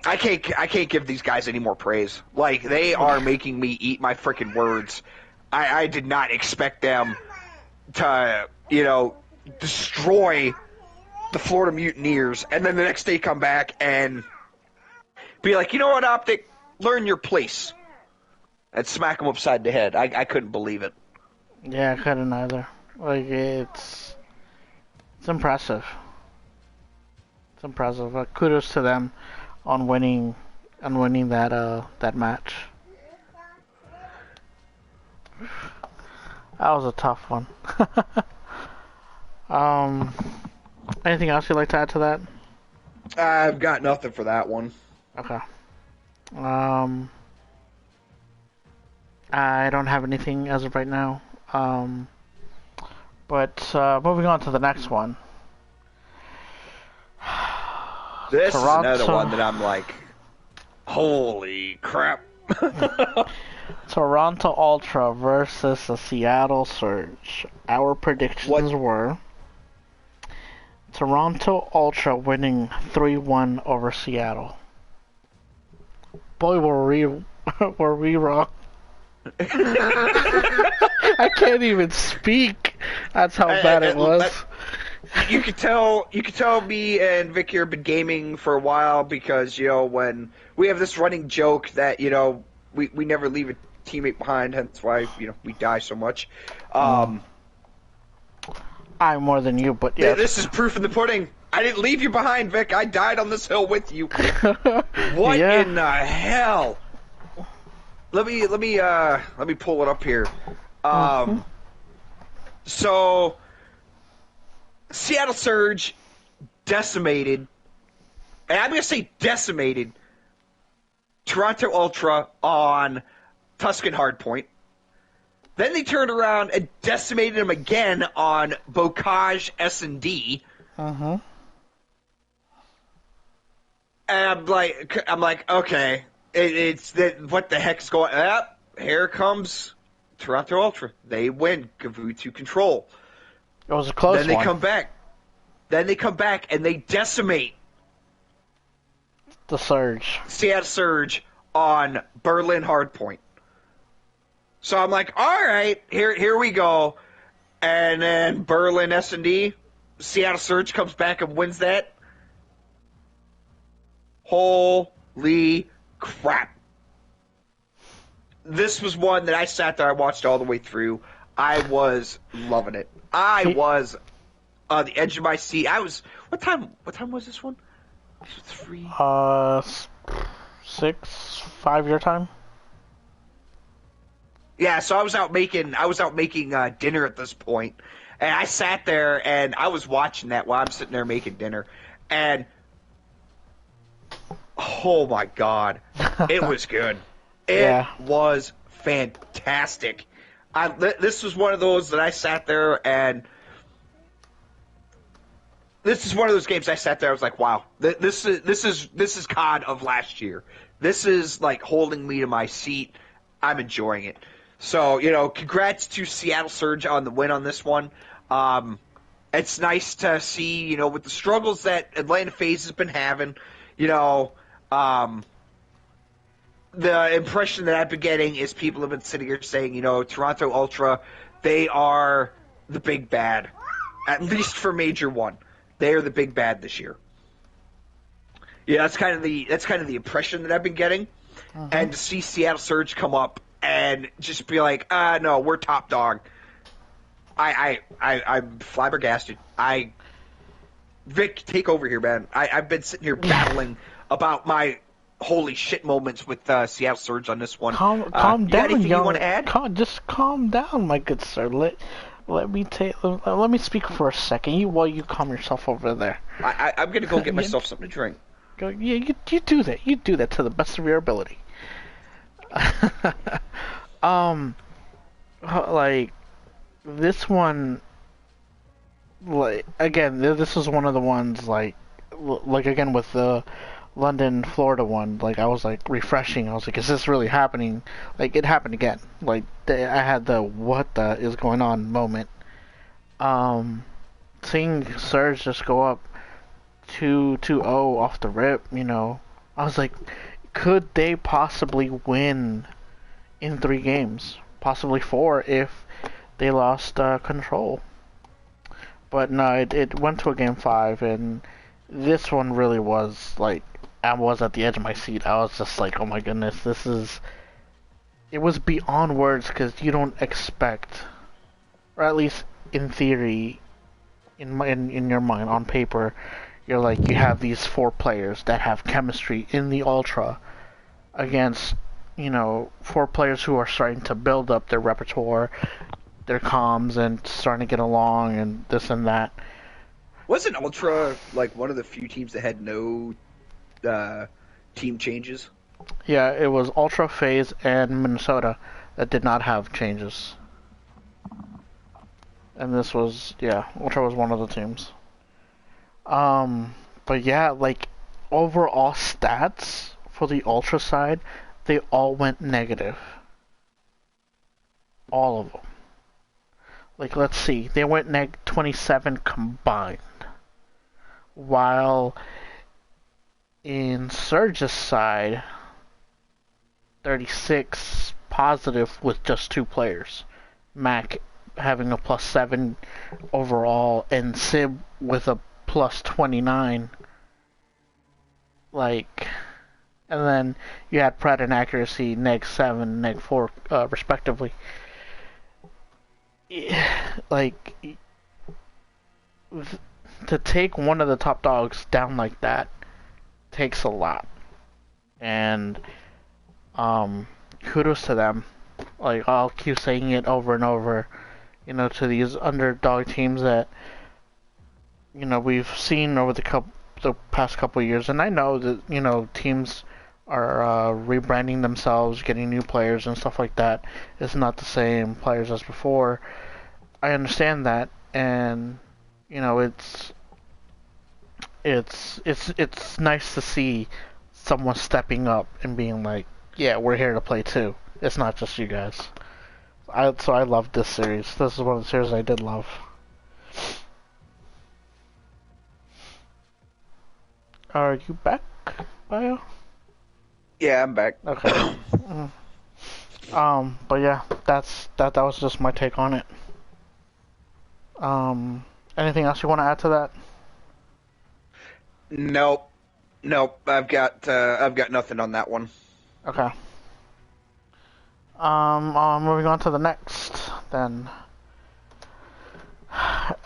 can't give these guys any more praise. Like, they are making me eat my freaking words. I did not expect them to, destroy the Florida Mutineers, and then the next day come back and be like, you know what, Optic? Learn your place. And smack them upside the head. I couldn't believe it. Yeah, I couldn't either. Like, it's impressive. It's impressive. Kudos to them on winning that match. That was a tough one. Anything else you'd like to add to that? I've got nothing for that one. Okay. I don't have anything as of right now. But moving on to the next one. This is another one that I'm like, holy crap. Toronto Ultra versus the Seattle Surge. Our predictions were Toronto Ultra winning 3-1 over Seattle. Boy, were we wrong. I can't even speak. That's how bad it was. You could tell me and Vic here have been gaming for a while because, when we have this running joke that, we never leave a teammate behind, hence why, we die so much. I'm more than you, but yeah. This is proof in the pudding. I didn't leave you behind, Vic. I died on this hill with you. What in the hell? Let me pull it up here. So Seattle Surge decimated, and I'm going to say decimated, Toronto Ultra on Tuscan Hardpoint. Then they turned around and decimated them again on Bocage S&D. And I'm like, okay, it's that. What the heck's going on? Here comes Toronto Ultra. They win. Gavutu control. It was a close one. Then they come back and they decimate the Surge. Seattle Surge on Berlin Hardpoint. So I'm like, all right, here we go. And then Berlin S&D, Seattle Surge comes back and wins that. Holy crap. This was one that I sat there, I watched all the way through. I was loving it. I was on the edge of my seat. What time was this one? 5 your time? Yeah, so I was out making dinner at this point, and I sat there and I was watching that while I'm sitting there making dinner, and oh my god, it was good. It was fantastic. This was one of those that I sat there and this is one of those games I sat there. I was like, wow, this is COD of last year. This is like holding me to my seat. I'm enjoying it. So, congrats to Seattle Surge on the win on this one. It's nice to see, with the struggles that Atlanta FaZe has been having, the impression that I've been getting is people have been sitting here saying, Toronto Ultra, they are the big bad, at least for Major One. They are the big bad this year. Yeah, that's kind of the impression that I've been getting. And to see Seattle Surge come up and just be like, no, we're top dog. I'm flabbergasted. Vic, take over here, man. I've been sitting here battling about my holy shit moments with Seattle Surge on this one. Calm You down, got anything young. you want to add? Just calm down, my good sir. Let me speak for a second. While you calm yourself over there. I'm gonna go get myself something to drink. Go, yeah, you do that. You do that to the best of your ability. Like this one, like again, this is one of the ones like again with the London, Florida one. Like I was like refreshing. I was like, is this really happening? Like it happened again. Like I had the what the is going on moment. Seeing Surge just go up 2-0 off the rip, I was like, could they possibly win in 3 games? Possibly 4 if they lost control. But no, it went to a game 5, and this one really was like, I was at the edge of my seat. I was just like, oh my goodness, it was beyond words because you don't expect, or at least in theory, in your mind, on paper, you're like, you have these 4 players that have chemistry in the Ultra against, 4 players who are starting to build up their repertoire, their comms, and starting to get along, and this and that. Wasn't Ultra like one of the few teams that had no team changes? Yeah, it was Ultra, FaZe, and Minnesota that did not have changes. And this was, Ultra was one of the teams. But yeah, like, overall stats for the Ultra side, they all went negative. All of them. Like, let's see, they went neg 27 combined. While in Surge's side, 36 positive with just 2 players. Mac having a +7 overall, and Sib with a +29. Like, and then you had Pratt and Accuracy -7, -4, respectively. Like, to take one of the top dogs down like that takes a lot. And, kudos to them. Like, I'll keep saying it over and over, to these underdog teams that, we've seen over the past couple of years. And I know that, teams are rebranding themselves, getting new players and stuff like that. It's not the same players as before. I understand that, and it's nice to see someone stepping up and being like, yeah, we're here to play too. It's not just you guys. So I loved this series. This is one of the series I did love. Are you back, Bio? Yeah, I'm back. Okay. But yeah, that was just my take on it. Anything else you want to add to that? Nope. I've got nothing on that one. Okay. Moving on to the next, then.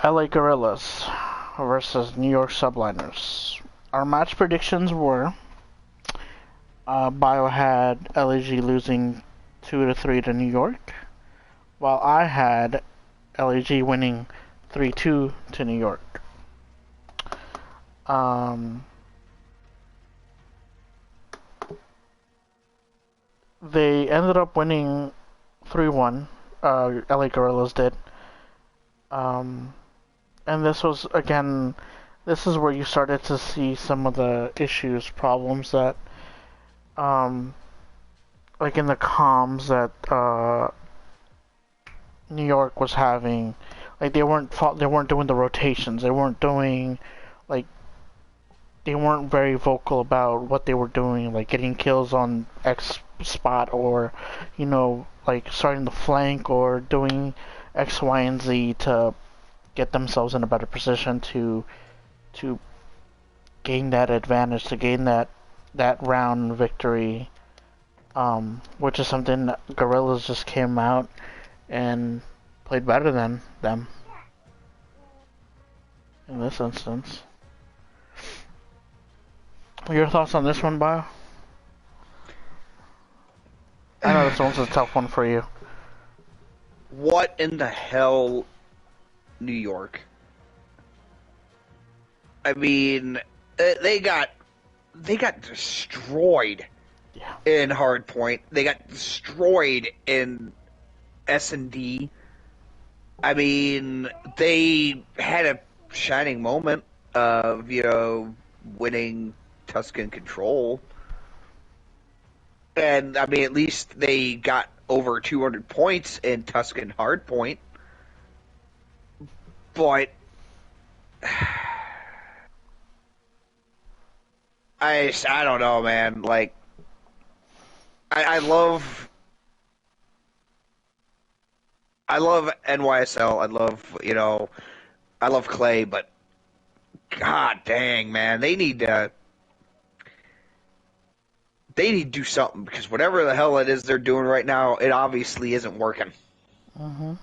LA Gorillas versus New York Subliners. Our match predictions were Bio had LAG losing 2-3 to New York, while I had LAG winning 3-2 to New York. They ended up winning 3-1. LA Gorillas did. And this was, again, this is where you started to see some of the issues, problems that, like in the comms that New York was having. Like they weren't doing the rotations. They weren't doing, like, they weren't very vocal about what they were doing, like getting kills on X spot, or, you know, like starting the flank or doing X, Y, and Z to get themselves in a better position to gain that advantage, to gain that round victory, which is something that Gorillas just came out and played better than them in this instance. Your thoughts on this one, Bio? I know this one's a tough one for you. What in the hell, New York? I mean, they got destroyed in Hardpoint. They got destroyed in S&D. I mean, they had a shining moment of, you know, winning Tuscan Control. And, I mean, at least they got over 200 points in Tuscan Hardpoint. But I don't know, man. Like, I love NYSL. I love Clay, but god dang, man, they need to do something, because whatever the hell it is they're doing right now, it obviously isn't working. Mm-hmm.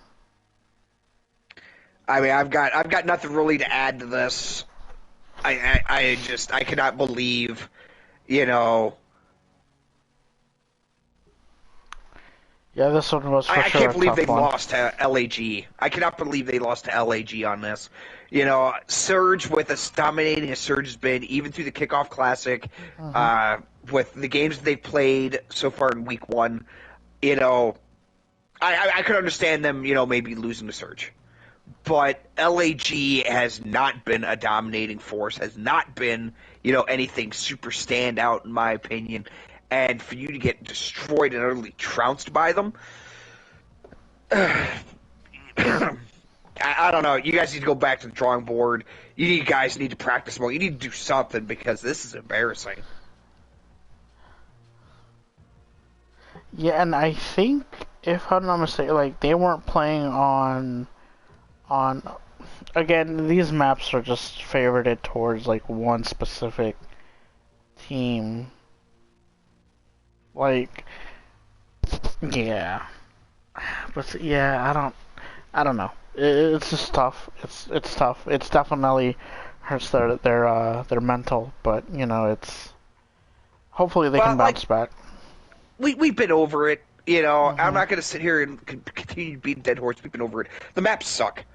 I mean, I've got nothing really to add to this. I cannot believe, you know. Yeah, this one was for sure I can't believe they one. lost to LAG. I cannot believe they lost to LAG on this. You know, Surge with as dominating as Surge has been, even through the Kickoff Classic, with the games that they've played so far in Week 1, you know, I could understand them, you know, maybe losing to Surge. But LAG has not been a dominating force, has not been, you know, anything super standout in my opinion. And for you to get destroyed and utterly trounced by them, I don't know. You guys need to go back to the drawing board. You guys need to practice more. You need to do something, because this is embarrassing. Yeah, and I think, if I'm not mistaken, like, they weren't playing on again, these maps are just favorited towards like one specific team. Like, yeah, but yeah, I don't know. It's just tough. It's tough. It's definitely hurts their mental, but you know, it's hopefully they can bounce back. We've been over it. You know, I'm not going to sit here and continue to beat a dead horse. We've been over it. The maps suck.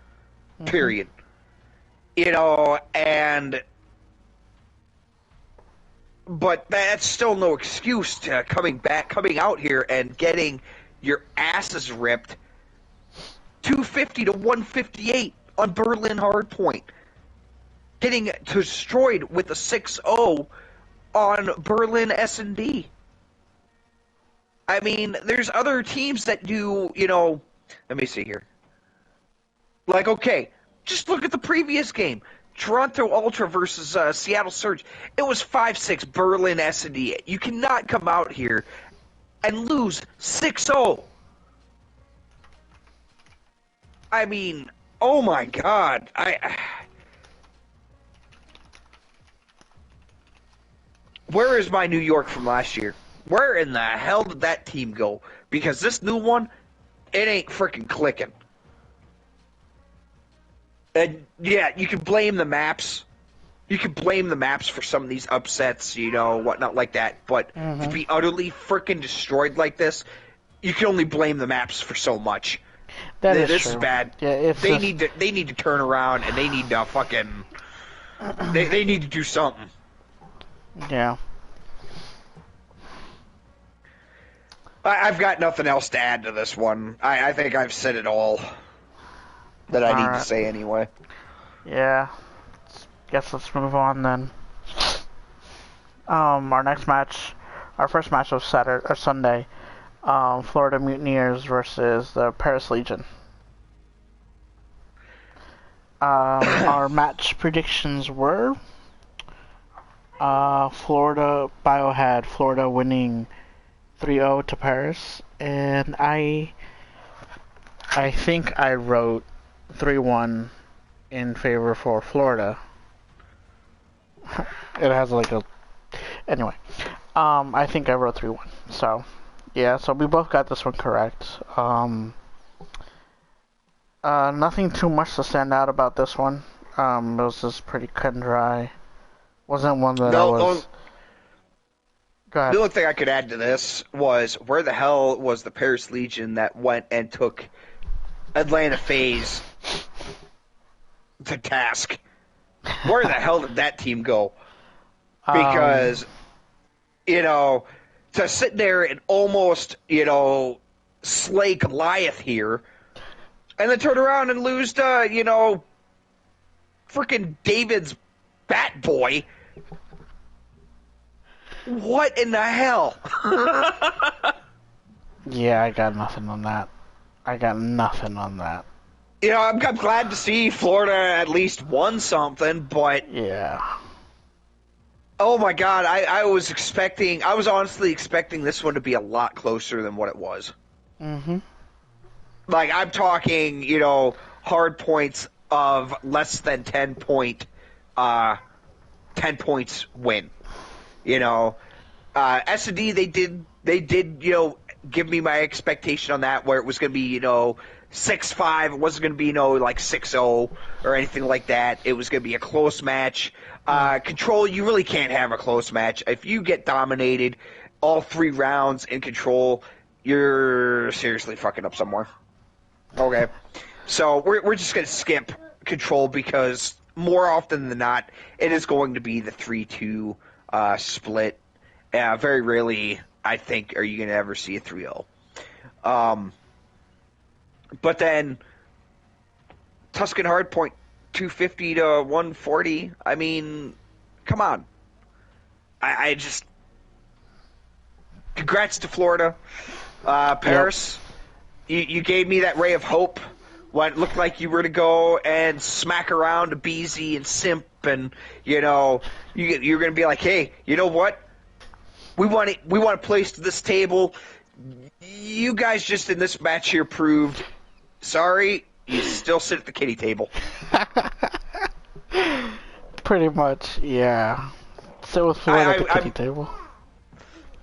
Period. You know, but that's still no excuse to coming out here and getting your asses ripped 250 to 158 on Berlin Hardpoint. Getting destroyed with a 6-0 on Berlin S&D. I mean, there's other teams that do, you know, let me see here. Like, okay, just look at the previous game. Toronto Ultra versus Seattle Surge. It was 5-6 Berlin S&D. You cannot come out here and lose 6-0. I mean, oh my god. Where is my New York from last year? Where in the hell did that team go? Because this new one, it ain't freaking clicking. And yeah, you can blame the maps. You can blame the maps for some of these upsets, you know, whatnot like that. But to be utterly freaking destroyed like this, you can only blame the maps for so much. This is bad. Yeah, they need to turn around, and they need to fucking they need to do something. Yeah. I've got nothing else to add to this one. I think I've said it all that I need to say anyway. Yeah. Guess let's move on then. Our next match, our first match was Sunday. Florida Mutineers versus the Paris Legion. Our match predictions were Bio had Florida winning 3-0 to Paris, and I think I wrote 3-1 in favor for Florida. It has like a anyway. I think I wrote 3-1. So yeah, so we both got this one correct. Nothing too much to stand out about this one. It was just pretty cut and dry. Wasn't one that I was. Go ahead. The only thing I could add to this was where the hell was the Paris Legion that went and took Atlanta FaZe to task? Where the hell did that team go? Because, to sit there and almost, slay Goliath here, and then turn around and lose to, freaking David's Bat Boy. What in the hell? Yeah, I got nothing on that. I'm glad to see Florida at least won something, but yeah. Oh my God, I was honestly expecting this one to be a lot closer than what it was. Mm-hmm. Like, I'm talking, hard points of less than 10 points win. S&D, they did, give me my expectation on that, where it was going to be, 6-5. It wasn't going to be, like 6-0 or anything like that. It was going to be a close match. Control, you really can't have a close match. If you get dominated all 3 rounds in Control, you're seriously fucking up somewhere. Okay. So we're just going to skip Control because more often than not, it is going to be the 3-2 split. Very rarely, I think, are you going to ever see a 3-0. But then Tuscan Hardpoint 250 to 140. I mean, come on. I just congrats to Florida, Paris. Yep. You gave me that ray of hope when it looked like you were to go and smack around to BZ and Simp, and you're going to be like, hey, you know what? We want a place to this table. You guys just in this match here proved. Sorry, you still sit at the kiddie table. Pretty much, yeah. Sit with Florida at the kiddie table.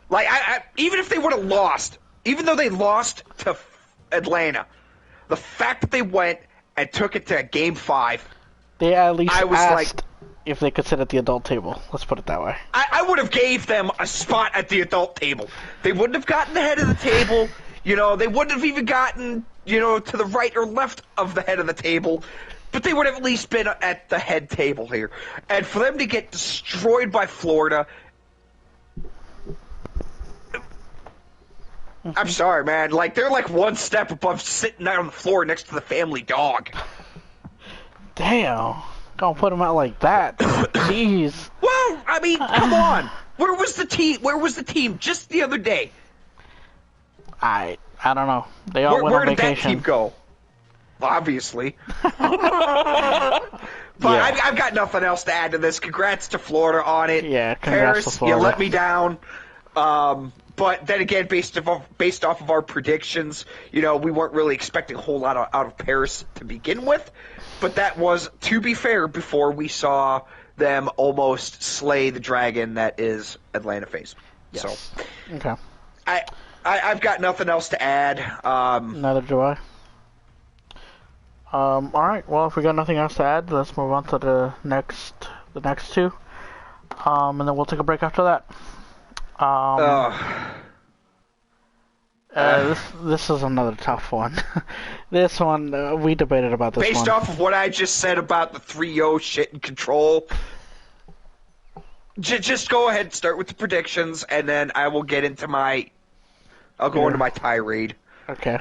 Like, even if they would have lost, even though they lost to Atlanta, the fact that they went and took it to Game 5, they at least asked if they could sit at the adult table. Let's put it that way. I would have gave them a spot at the adult table. They wouldn't have gotten the head of the table. They wouldn't have even gotten, to the right or left of the head of the table. But they would have at least been at the head table here. And for them to get destroyed by Florida, I'm sorry, man. Like, they're like one step above sitting out on the floor next to the family dog. Damn. Don't put them out like that. Jeez. Well, I mean, come on. Where was the team just the other day? I don't know. They all went on vacation. Where did that team go? Obviously. But yeah. I've got nothing else to add to this. Congrats to Florida on it. Yeah, congrats to Florida. You let me down. But then again, based off of our predictions, we weren't really expecting a whole lot out of Paris to begin with. But that was, to be fair, before we saw them almost slay the dragon that is Atlanta FaZe. Yes. So, okay. I've got nothing else to add. Neither do I. All right. Well, if we got nothing else to add, let's move on to the next two, and then we'll take a break after that. This is another tough one. This one, we debated about this Based off of what I just said about the 3-0 shit and Control, just go ahead and start with the predictions, and then I will get into I'll go into my tirade. Okay.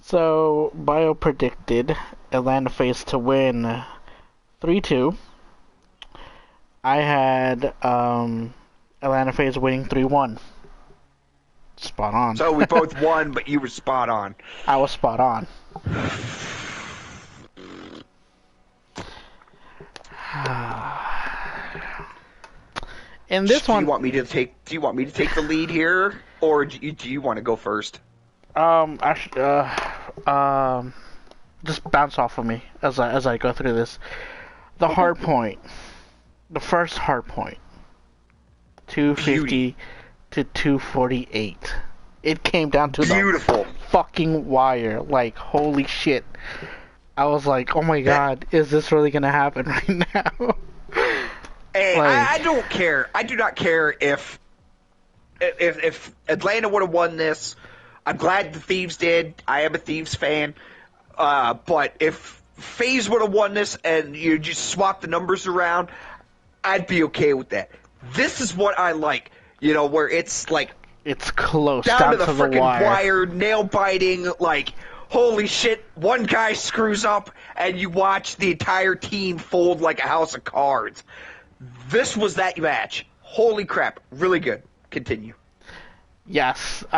So, Bio predicted Atlanta FaZe to win 3-2. I had Atlanta FaZe winning 3-1. Spot on. So we both won, but you were spot on. I was spot on. In this one, do you want me to take the lead here, or do you want to go first? Actually, just bounce off of me as I go through this. The Okay. hard point, the first hard point, 250 Beauty. to 248. It came down to Beautiful. the fucking wire. Like, holy shit. I was like, oh my god, is this really gonna happen right now? Hey, Like, I don't care. I do not care if Atlanta would have won this. I'm glad the Thieves did. I am a Thieves fan. But if FaZe would have won this and you just swap the numbers around, I'd be okay with that. This is what I like. Where it's like it's close, down to the the freaking wire. wire, nail biting, like, holy shit, one guy screws up and you watch the entire team fold like a house of cards. This was that match. Holy crap, really good. Continue. Yes. This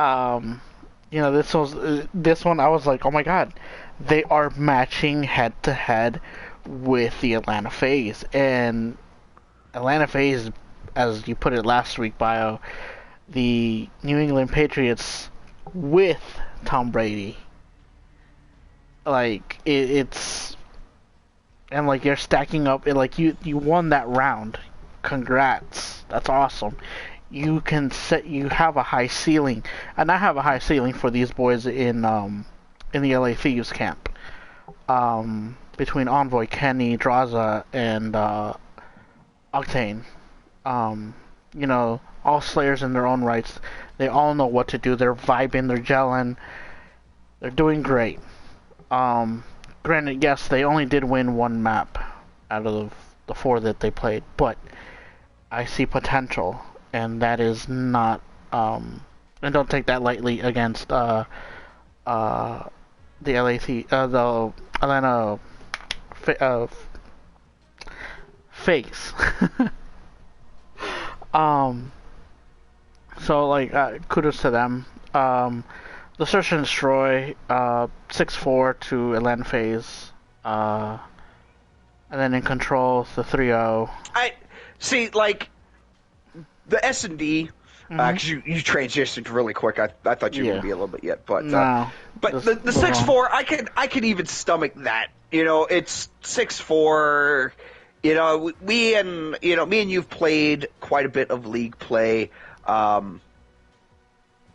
one I was like, oh my god, they are matching head to head with the Atlanta FaZe, and Atlanta FaZe, as you put it last week, Bio, the New England Patriots with Tom Brady. Like it's and like you're stacking up, and like you won that round. Congrats, that's awesome. You have a high ceiling, and I have a high ceiling for these boys in the LA Thieves camp. Between Envoy, Kenny, Draza, and Octane. All Slayers in their own rights. They all know what to do. They're vibing, they're gelling, they're doing great. Granted, yes, they only did win one map out of the 4 that they played, but I see potential, and that is not, and don't take that lightly against the the Atlanta FaZe. So like, kudos to them. The Search and Destroy, 6-4 to Atlanta FaZe, and then in Control, the 3-0. I see, like, the S&D, because you transitioned really quick. I thought you were going to be a little bit yet, but No, the 6-4, I could even stomach that. It's 6-4. Me and you've played quite a bit of league play.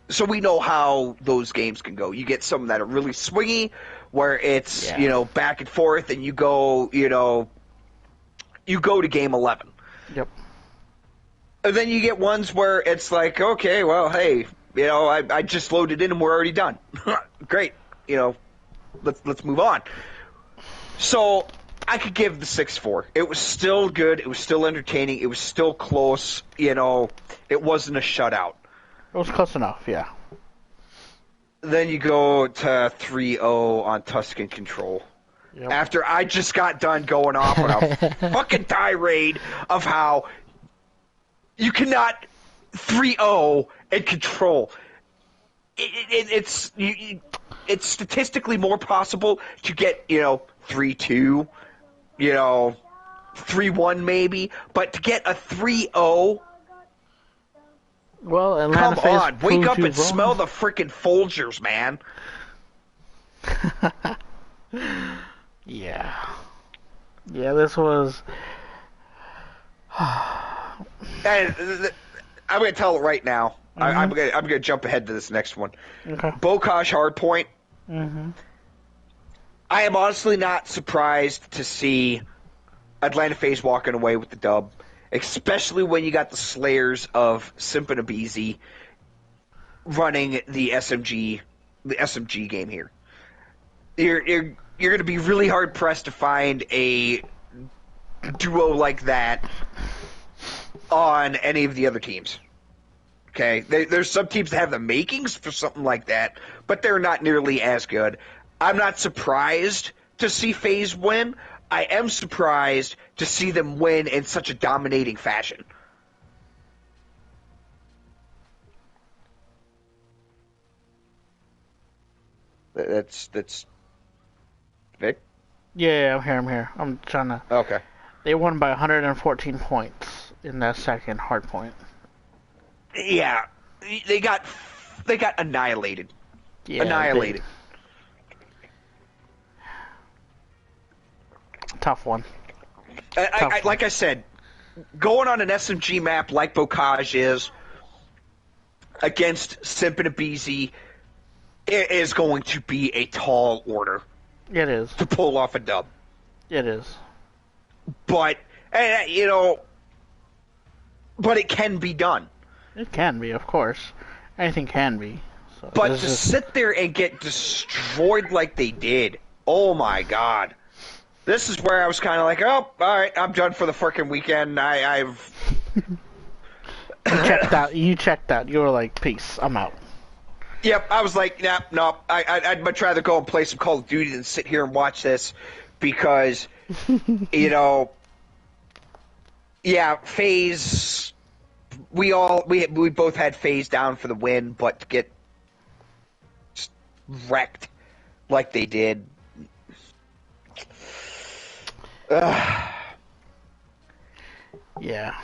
So we know how those games can go. You get some that are really swingy, where it's back and forth, and you go to game 11. Yep. And then you get ones where it's like, okay, well, hey, I just loaded in and we're already done. Great, let's move on. So I could give the 6-4. It was still good. It was still entertaining. It was still close. It wasn't a shutout. It was close enough, yeah. Then you go to 3-0 on Tuscan Control. Yep. After I just got done going off on a fucking tirade of how you cannot 3-0 and Control. It's statistically more possible to get 3-2, 3-1 maybe, but to get a 3-0. Well, Atlanta come on, wake up and wrong. smell the freaking Folgers, man. Yeah, this was. And I'm going to tell it right now. I'm going to jump ahead to this next one. Okay. Bokash Hardpoint. I am honestly not surprised to see Atlanta FaZe walking away with the dub, especially when you got the Slayers of Simp and Abizi running the SMG game here. You're going to be really hard pressed to find a duo like that on any of the other teams. Okay, there's some teams that have the makings for something like that, but they're not nearly as good. I'm not surprised to see FaZe win. I am surprised to see them win in such a dominating fashion. That's Vic? Yeah, I'm here. I'm trying to. Okay. They won by 114 points in that second hard point. Yeah, they got they got annihilated. Yeah, Annihilated. Tough one. Like I said, going on an SMG map like Bocage is against Simp and Abizi, it is going to be a tall order. It is. To pull off a dub. It is. But, but it can be done. It can be, of course. Anything can be. So but to sit there and get destroyed like they did, oh my god. This is where I was kind of like, oh, all right, I'm done for the frickin' weekend. I've... You checked out. You were like, peace, I'm out. Yep, I was like, nah, no, I'd much rather go and play some Call of Duty than sit here and watch this because, yeah, FaZe, we both had FaZe down for the win, but to get wrecked like they did. Yeah.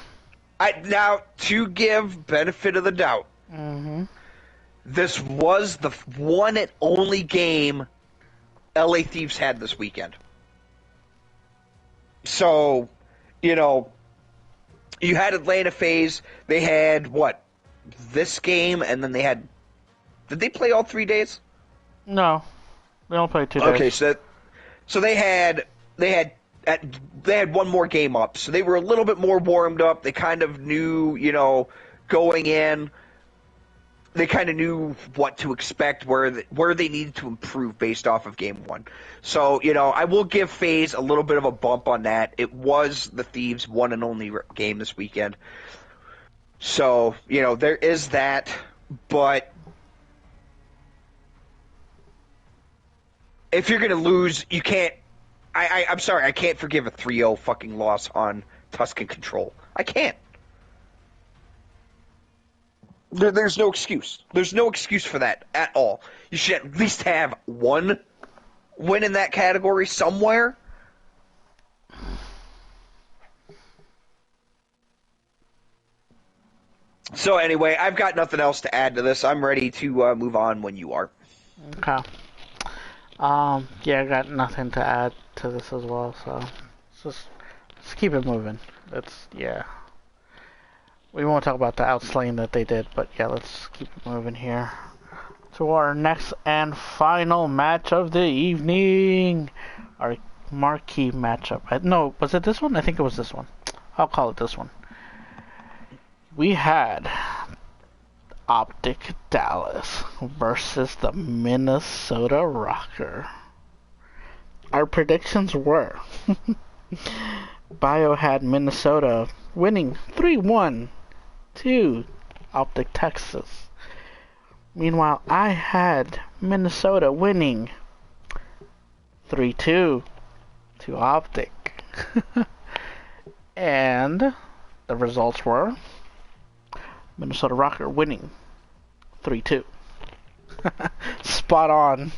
Now, to give benefit of the doubt, this was the one and only game LA Thieves had this weekend. So, you had Atlanta FaZe. They had, this game, and then they had... Did they play all 3 days? No. They only played 2 days. Okay, so they had one more game up. So they were a little bit more warmed up. They kind of knew, going in, they kind of knew what to expect, where they needed to improve based off of game one. So, I will give FaZe a little bit of a bump on that. It was the Thieves' one and only game this weekend. So, there is that, but if you're going to lose, you can't... I'm sorry, I can't forgive a 3-0 fucking loss on Tuscan Control. I can't. There's no excuse. There's no excuse for that at all. You should at least have one win in that category somewhere. So anyway, I've got nothing else to add to this. I'm ready to move on when you are. Okay. Yeah, I got nothing to add to this as well, so let's keep it moving. Yeah. We won't talk about the outslaying that they did, but yeah, let's keep it moving here. To our next and final match of the evening. Our marquee matchup. No, was it this one? I think it was this one. I'll call it this one. We had Optic Dallas versus the Minnesota Rocker. Our predictions were Bio had Minnesota winning 3-1 to Optic Texas. Meanwhile, I had Minnesota winning 3-2 to Optic. And the results were Minnesota Rocker winning 3-2. Spot on.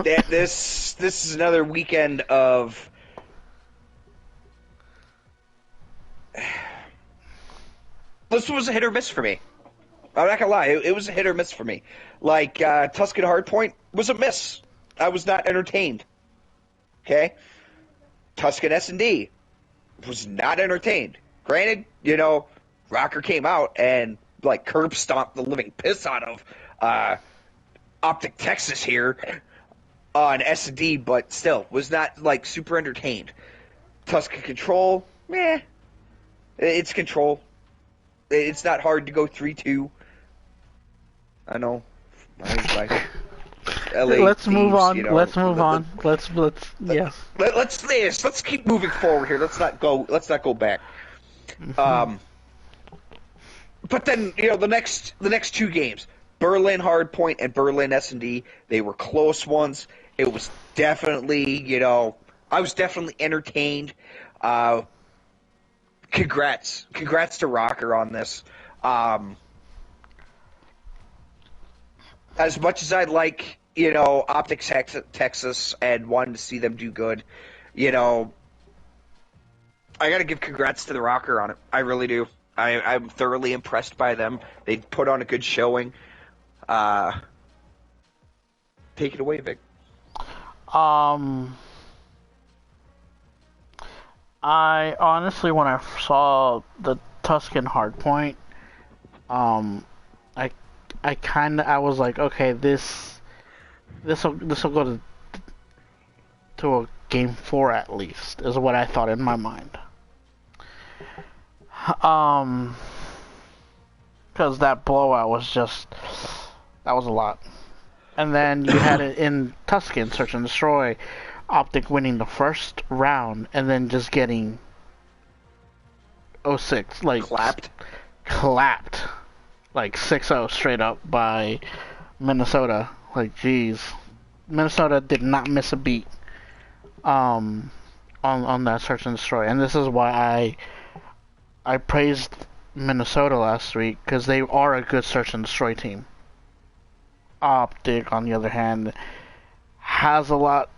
This is another weekend of... This was a hit or miss for me. I'm not gonna lie, it was a hit or miss for me. Like, Tuscan Hardpoint was a miss. I was not entertained. Okay? Tuscan S&D was not entertained. Granted, Rocker came out and, curb stomped the living piss out of Optic Texas here on S&D, but still, was not, super entertained. Tuscan Control, meh. It's Control. It's not hard to go 3-2. I know. Let's move on. Let's move on. Let's yes. Let's keep moving forward here. Let's not go back. Mm-hmm. But then the next two games, Berlin Hardpoint and Berlin S&D, they were close ones. It was definitely I was definitely entertained. Congrats to Rocker on this. As much as I'd like, Optic Texas and wanted to see them do good, I got to give congrats to the Rocker on it. I really do. I'm thoroughly impressed by them. They put on a good showing. Take it away, Vic. I honestly, when I saw the Tuscan hardpoint, I I was like, okay, this'll go to a game 4 at least, is what I thought in my mind. Because that blowout was that was a lot. And then you had it in Tuscan, Search and Destroy, Optic winning the first round, and then just getting 06, like... Clapped. Like 6-0 straight up by Minnesota. Like, geez. Minnesota did not miss a beat on that Search and Destroy. And this is why I praised Minnesota last week, because they are a good Search and Destroy team. Optic, on the other hand, has a lot...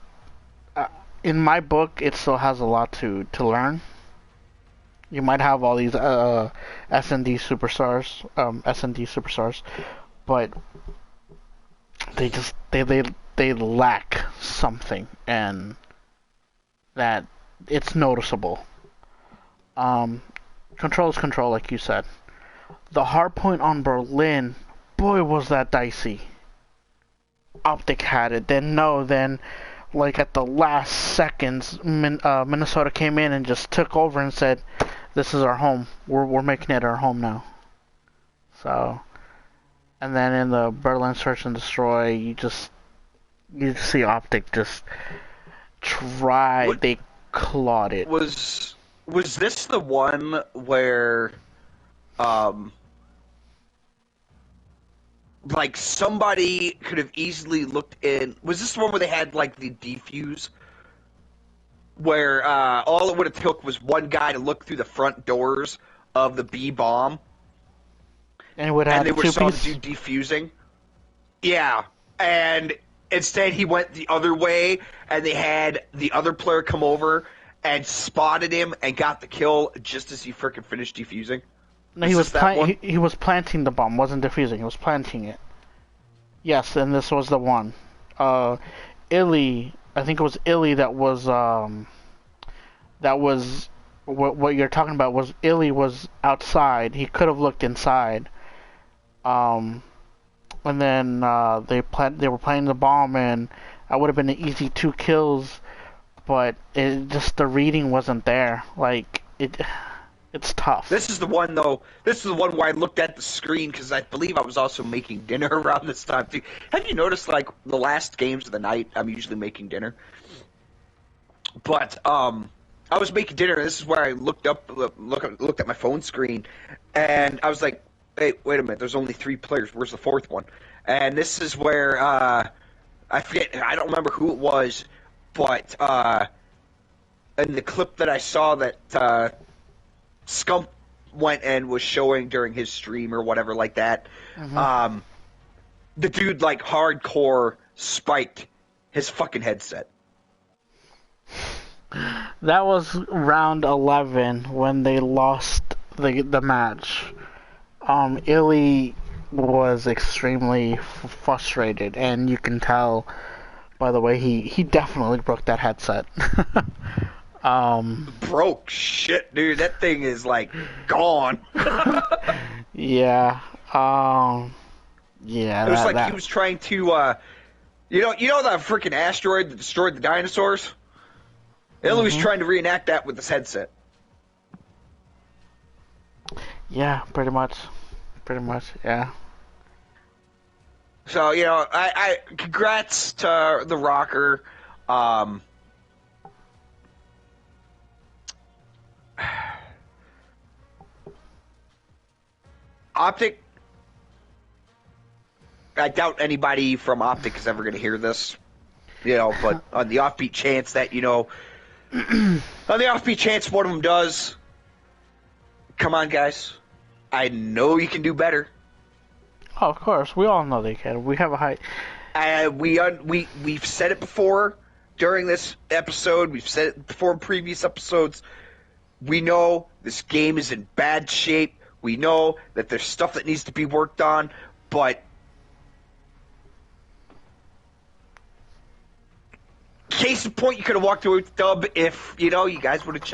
in my book, it still has a lot to learn. You might have all these S&D superstars, but they lack something, and that it's noticeable. Control is control, like you said. The hard point on Berlin, boy, was that dicey. Optic had it, then like at the last seconds, Minnesota came in and just took over and said, "This is our home. We're making it our home now." So, and then in the Berlin Search and Destroy, you see Optic just try. They clawed it. Was this the one where, like, somebody could have easily looked in... Was this the one where they had, like, the defuse? Where all it would have took was one guy to look through the front doors of the B bomb, and they saw the dude defusing. Yeah, and instead he went the other way, and they had the other player come over and spotted him and got the kill just as he freaking finished defusing. No, he was planting the bomb, wasn't defusing. He was planting it. Yes, and this was the one. Illy, I think it was Illy that was what you're talking about. Was Illy was outside. He could have looked inside. And then they were planting the bomb, and that would have been an easy 2 kills, but the reading wasn't there. Like it's tough. This is the one, though. This is the one where I looked at the screen because I believe I was also making dinner around this time too. Have you noticed, like, the last games of the night, I'm usually making dinner, but I was making dinner, and this is where I looked at my phone screen, and I was like, "Hey, wait a minute! There's only 3 players. Where's the 4th one?" And this is where I forget. I don't remember who it was, but in the clip that I saw that Scump went and was showing during his stream or whatever like that, the dude, like, hardcore spiked his fucking headset. That was round 11 when they lost the match. Illy was extremely frustrated, and you can tell by the way he definitely broke that headset. Broke shit, dude. That thing is, like, gone. Yeah. Yeah. It was like he was trying to, you know that freaking asteroid that destroyed the dinosaurs? Illy was trying to reenact that with his headset. Yeah, pretty much. Yeah. So, I congrats to the Rocker. Optic, I doubt anybody from Optic is ever going to hear this, but on the offbeat chance that, on the offbeat chance one of them does, come on, guys. I know you can do better. Oh, of course. We all know they can. We have a high... We've said it before during this episode. We've said it before in previous episodes. We know this game is in bad shape. We know that there's stuff that needs to be worked on, but case in point, you could have walked away with the dub if, you guys would have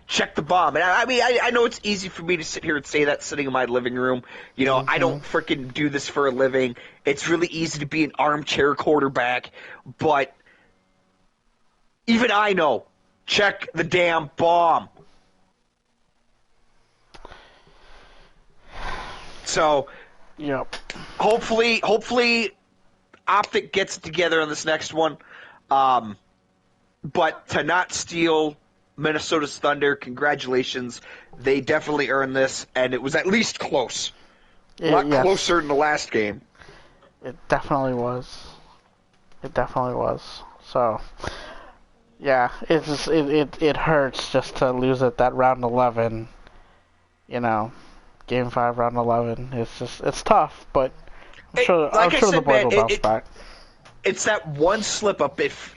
checked the bomb. And I know it's easy for me to sit here and say that sitting in my living room. I don't freaking do this for a living. It's really easy to be an armchair quarterback, but even I know, check the damn bomb. So, Yep. hopefully, Optic gets it together on this next one. But to not steal Minnesota's Thunder, congratulations. They definitely earned this, and it was at least close. A lot closer than the last game. It definitely was. So, yeah, it hurts just to lose at that round 11. Game 5, round 11. It's tough, but I'm sure the boys will bounce back. It's that one slip up. If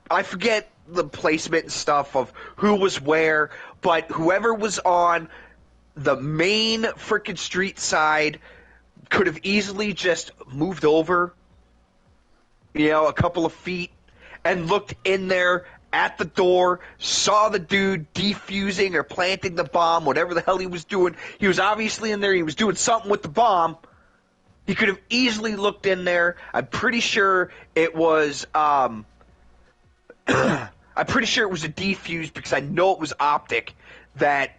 I forget the placement and stuff of who was where, but whoever was on the main frickin' street side could have easily just moved over, a couple of feet, and looked in there at the door, saw the dude defusing or planting the bomb, whatever the hell he was doing. He was obviously in there. He was doing something with the bomb. He could have easily looked in there. I'm pretty sure it was. I'm pretty sure it was a defuse because I know it was Optic that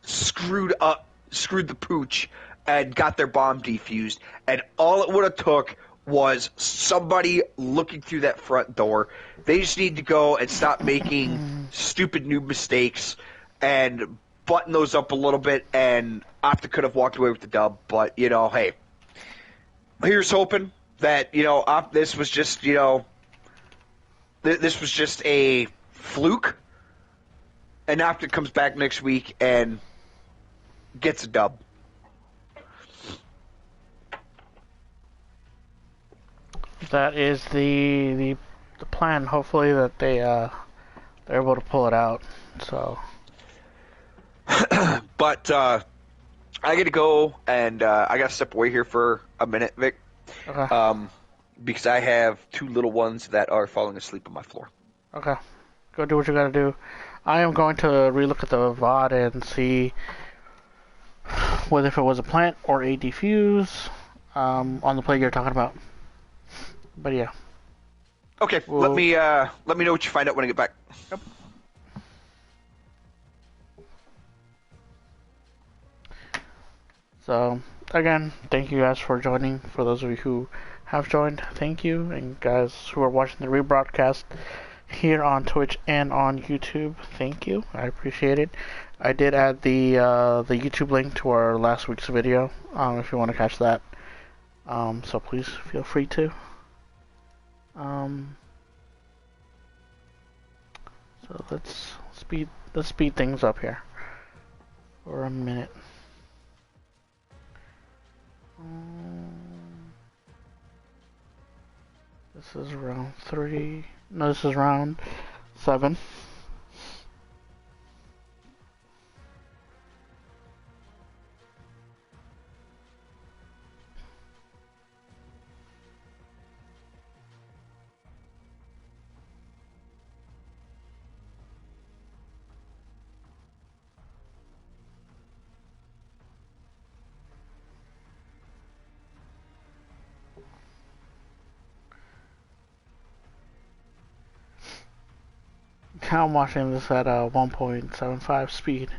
screwed the pooch and got their bomb defused. And all it would have took was somebody looking through that front door. They just need to go and stop making stupid new mistakes and button those up a little bit. And Optic could have walked away with the dub. But hey. Here's hoping that this was just this was just a fluke, and Optic comes back next week and gets a dub. That is the plan. Hopefully that they're able to pull it out. So, but I got to go, and I got to step away here for a minute, Vic. Okay. Because I have 2 little ones that are falling asleep on my floor. Okay. Go do what you gotta do. I am going to relook at the VOD and see whether if it was a plant or a defuse on the play you're talking about. But yeah. Okay. Let me know what you find out when I get back. Yep. So, again, thank you guys for joining. For those of you who have joined, thank you. And guys who are watching the rebroadcast here on Twitch and on YouTube, thank you. I appreciate it. I did add the YouTube link to our last week's video, if you want to catch that. So please feel free to. So let's speed things up here for a minute. This is round 3. No, this is round 7. Now I'm watching this at 1.75 speed.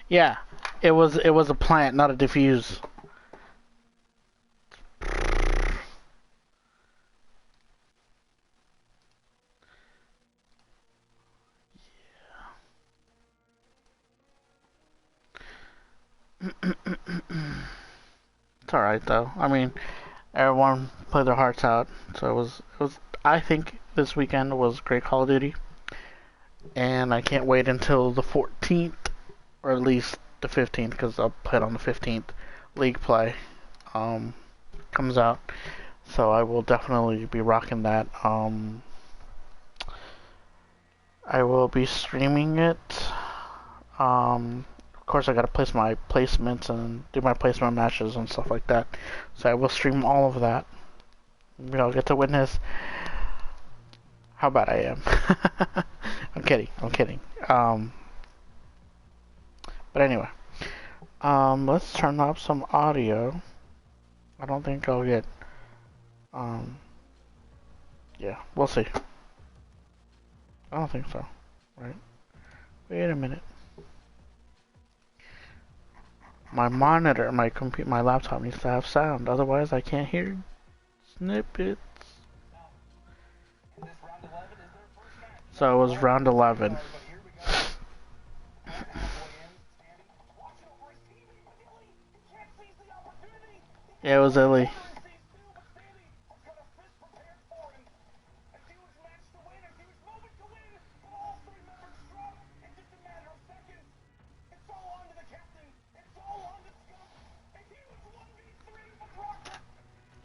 Yeah, it was a plant, not a diffuse. It's alright though. I mean, everyone played their hearts out, so it was. I think this weekend was great Call of Duty, and I can't wait until the 14th, or at least the 15th, because I'll play it on the 15th. League play comes out, so I will definitely be rocking that. I will be streaming it. Of course, I gotta place my placements and do my placement matches and stuff like that. So I will stream all of that. You know, get to witness how bad I am. I'm kidding. I'm kidding. But anyway, let's turn up some audio. I don't think I'll get. Yeah, we'll see. I don't think so. Right? Wait a minute. My monitor, my laptop needs to have sound. Otherwise, I can't hear snippets. So it was round 11. Yeah, it was Illy.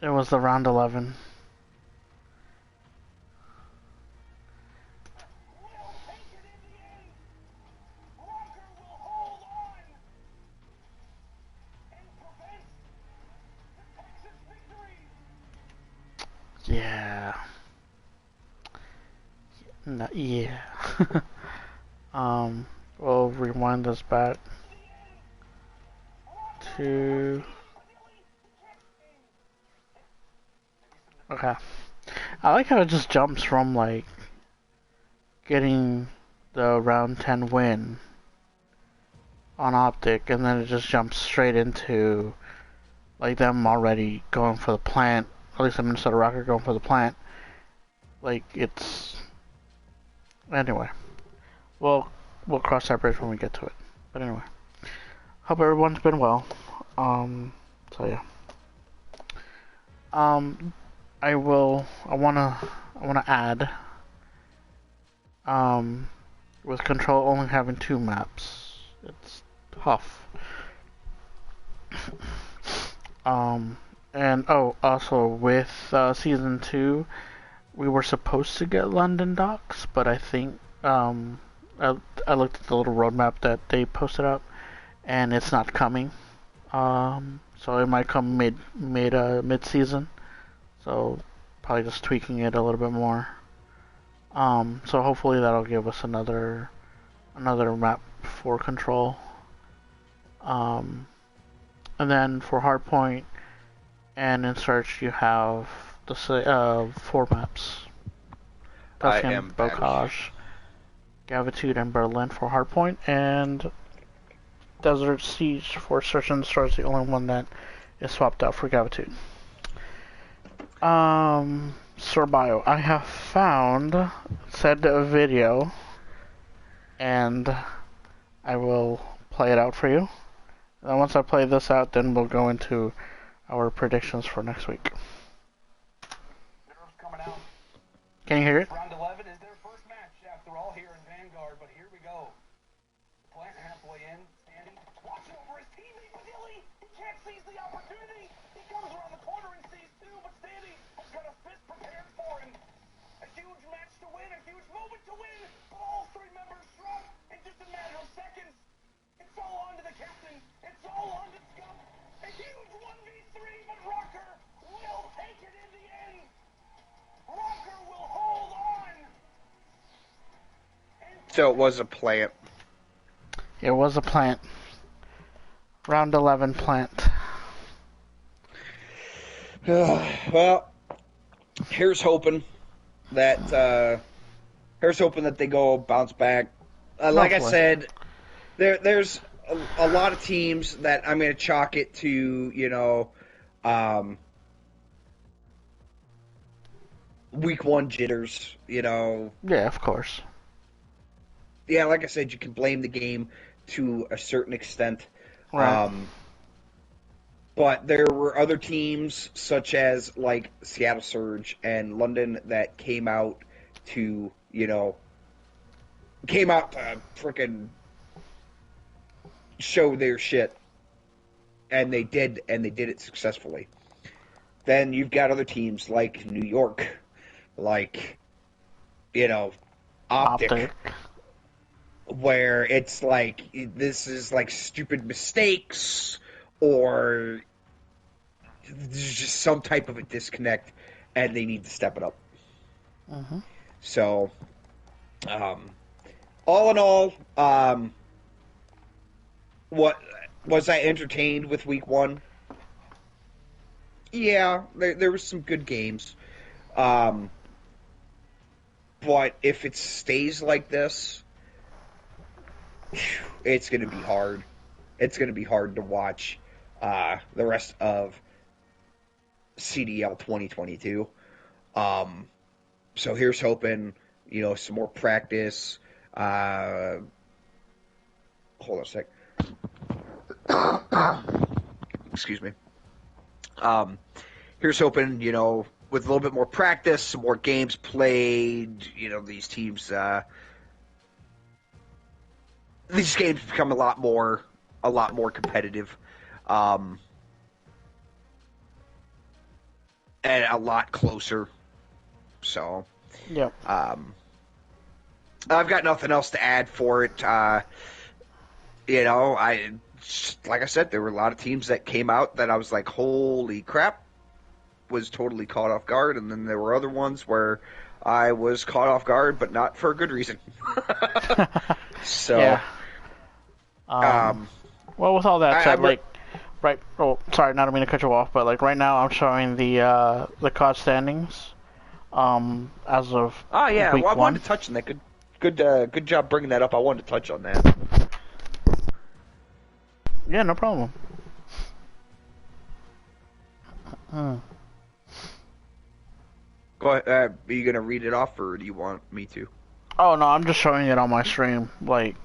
It was the round 11. Yeah. No, yeah. We'll rewind this back to. Okay. I like how it just jumps from like getting the round 10 win on Optic, and then it just jumps straight into like them already going for the plant. At least the Minnesota Rocker going for the plant. Like it's. Anyway, we'll cross that bridge when we get to it. But anyway, hope everyone's been well. So yeah. I wanna add. With Control only having 2 maps, it's tough. And also with season 2, we were supposed to get London docks, but I think I looked at the little roadmap that they posted up, and it's not coming. So it might come mid season. So probably just tweaking it a little bit more. So hopefully that'll give us another map for Control. And then for Hardpoint and in Search, you have the 4 maps. Tuscan, Bocage, Gavitude, and Berlin for Hardpoint, and Desert Siege for Search and Destroy is the only one that is swapped out for Gavitude. Sorbio, I have found said video, and I will play it out for you. And then once I play this out, then we'll go into our predictions for next week. Can you hear it? Round 11 is their first match after all here in Vanguard, but here we go. Plant halfway in, standing, watching over his teammate with Illy. He can't seize the opportunity. He comes around the corner and sees 2, but Standy has got a fist prepared for him. A huge match to win, a huge moment to win, but all 3 members struck in just a matter of seconds. It's all on to the captain. It's all on to Scum. A huge 1v3, but Rocker will take it in the end. Rocker will hold on. So it was a plant. It was a plant. Round 11 plant. Well, here's hoping that they go bounce back. Like I said, there's a lot of teams that I'm going to chalk it to, week 1 jitters, Yeah, of course. Yeah, like I said, you can blame the game to a certain extent. Right. But there were other teams, such as like Seattle Surge and London, that came out to frickin' show their shit, and they did it successfully. Then you've got other teams like New York, like optic, Optic. where it's like this is like stupid mistakes or there's just some type of a disconnect and they need to step it up. Mhm. So, um, all in all, what was I entertained with week one? Yeah, there was some good games. Um, but if it stays like this, it's going to be hard. It's going to be hard to watch the rest of CDL 2022. So here's hoping, some more practice. Hold on a sec. Excuse me. Here's hoping, with a little bit more practice, some more games played, these games become a lot more competitive, and a lot closer. So, Yep. I've got nothing else to add for it. Like I said, there were a lot of teams that came out that I was like, holy crap, was totally caught off guard, and then there were other ones where I was caught off guard, but not for a good reason. So, Yeah. um, Well, with all that said, I- right. Oh, sorry, not to mean to cut you off, but like right now, I'm showing the COD standings. As of oh yeah, week well, I one. wanted to touch on that. Good job bringing that up. I wanted to touch on that. Yeah, no problem. Go ahead. Are you gonna read it off, or do you want me to? Oh no, I'm just showing it on my stream. Like,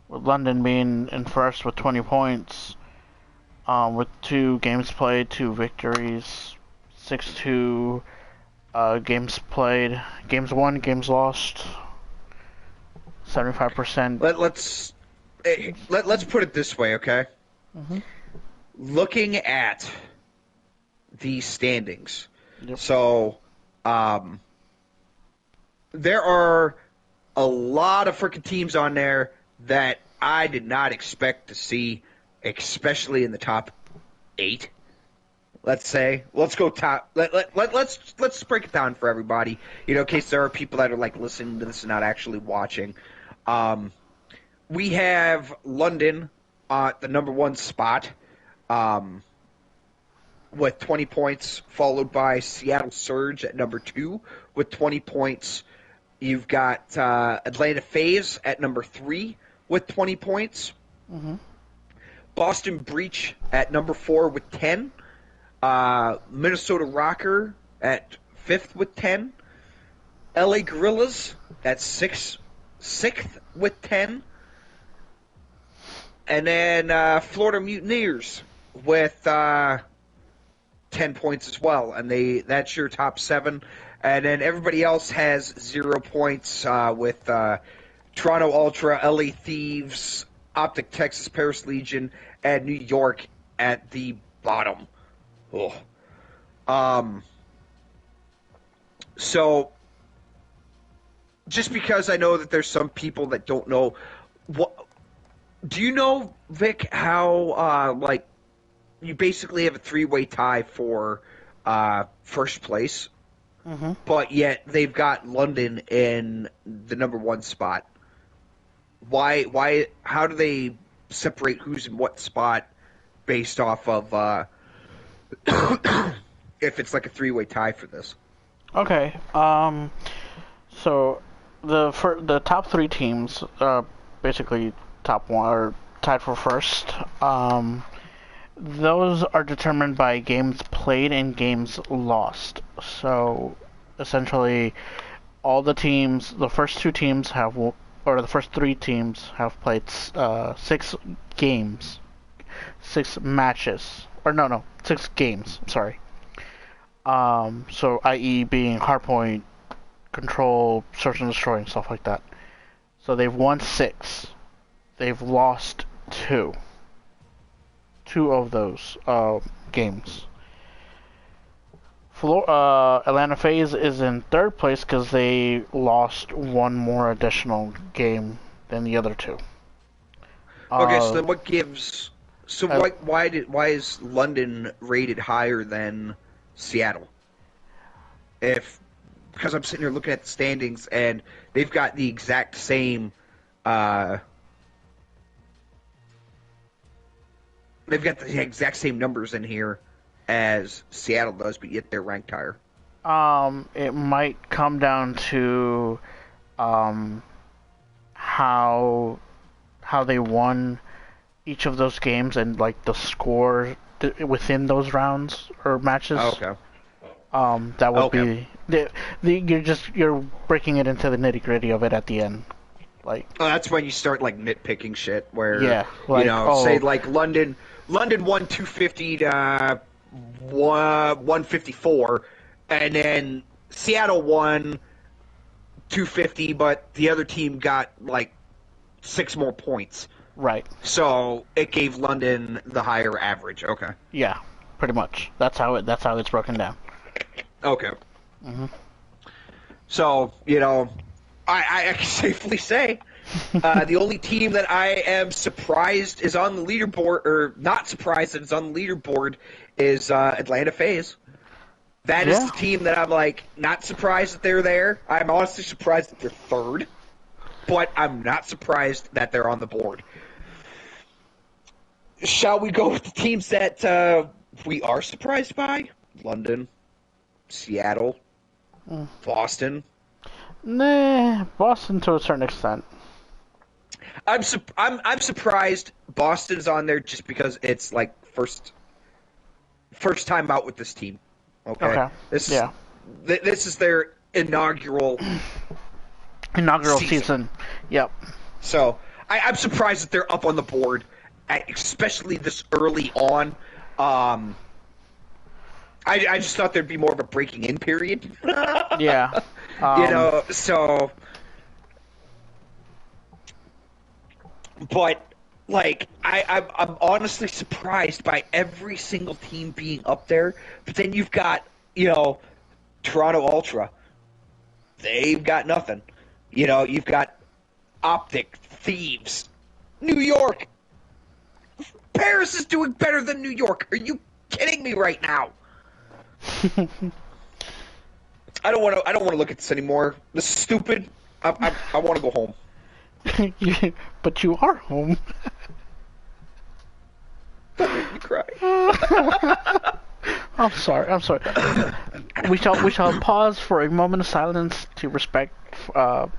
with London being in first with 20 points, with 2 games played, 2 victories, 6-2 games played, games won, games lost, 75%. Let's put it this way, okay? Mhm. Looking at the standings, Yep. so there are a lot of freaking teams on there that I did not expect to see, especially in the top 8. Let's say, let's go top. Let's break it down for everybody. In case there are people that are like listening to this and not actually watching. We have London at the number 1 spot, with 20 points, followed by Seattle Surge at number 2 with 20 points. You've got Atlanta FaZe at number 3 with 20 points. Mhm. Boston Breach at number 4 with 10. Minnesota Rocker at 5th with 10. LA Gorillas at 6th with 10. And then Florida Mutineers with 10 points as well. And that's your top 7. And then everybody else has 0 points with Toronto Ultra, LA Thieves, Optic Texas Paris Legion, and New York at the bottom. Oh. So, just because I know that there's some people that don't know, do you know, Vic, how you basically have a 3-way tie for first place, Mhm. but yet they've got London in the number 1 spot? Why? How do they separate who's in what spot based off of if it's like a 3-way tie for this? Okay. So the top 3 teams, basically top 1 are tied for first. Those are determined by games played and games lost. So essentially, all the teams, the first 2 teams have, or the first 3 teams have played 6 games, 6 matches, or no, 6 games. Sorry. So i.e. being hardpoint, control, search and destroy, and stuff like that. So they've won 6. They've lost 2. 2 of those games. Atlanta FaZe is in third place because they lost one more additional game than the other two. Okay, so then what gives? So uh, why is London rated higher than Seattle? Because I'm sitting here looking at the standings and they've got the exact same. They've got the exact same numbers in here as Seattle does, but yet they're ranked higher. It might come down to how they won each of those games and like the score within those rounds or matches. Oh, okay. That would Okay. be you're breaking it into the nitty gritty of it at the end. Like, Oh, that's when you start like nitpicking shit. Where yeah, like, say like London won 250 to 154, and then Seattle won 250, but the other team got like 6 more points. right. So it gave London the higher average. Okay. Yeah, pretty much. That's how it's broken down. Okay. Mhm. So, I can safely say the only team that I am surprised is on the leaderboard, or not surprised that it's on the leaderboard, is Atlanta FaZe. That is Yeah. the team that I'm, like, not surprised that they're there. I'm honestly surprised that they're third, but I'm not surprised that they're on the board. Shall we go with the teams that we are surprised by? London, Seattle, Boston. Nah, Boston to a certain extent. I'm surprised Boston's on there just because it's like first time out with this team. Okay. This is their inaugural season. Yep. So I'm surprised that they're up on the board, especially this early on. I just thought there'd be more of a breaking in period. Yeah. So. But, like, I'm honestly surprised by every single team being up there. But then you've got, Toronto Ultra. They've got nothing. You've got Optic, Thieves, New York. Paris is doing better than New York. Are you kidding me right now? I don't want to look at this anymore. This is stupid. I want to go home. But you are home. Don't make me cry. I'm sorry. We shall pause for a moment of silence to respect for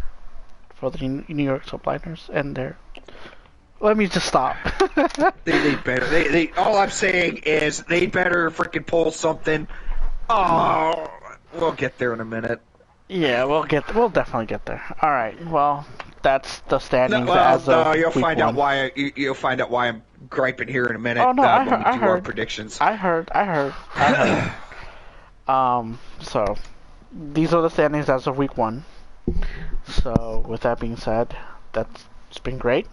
the New York subliners and their. Let me just stop. They better. They all I'm saying is they better freaking pull something. Oh, we'll get there in a minute. Yeah, we'll definitely get there. All right. Well, that's the standings you'll week find one. out why. You'll find out why I'm griping here in a minute. Oh no, when we do I our heard predictions. I heard. So these are the standings as of week one. So with that being said, it's been great.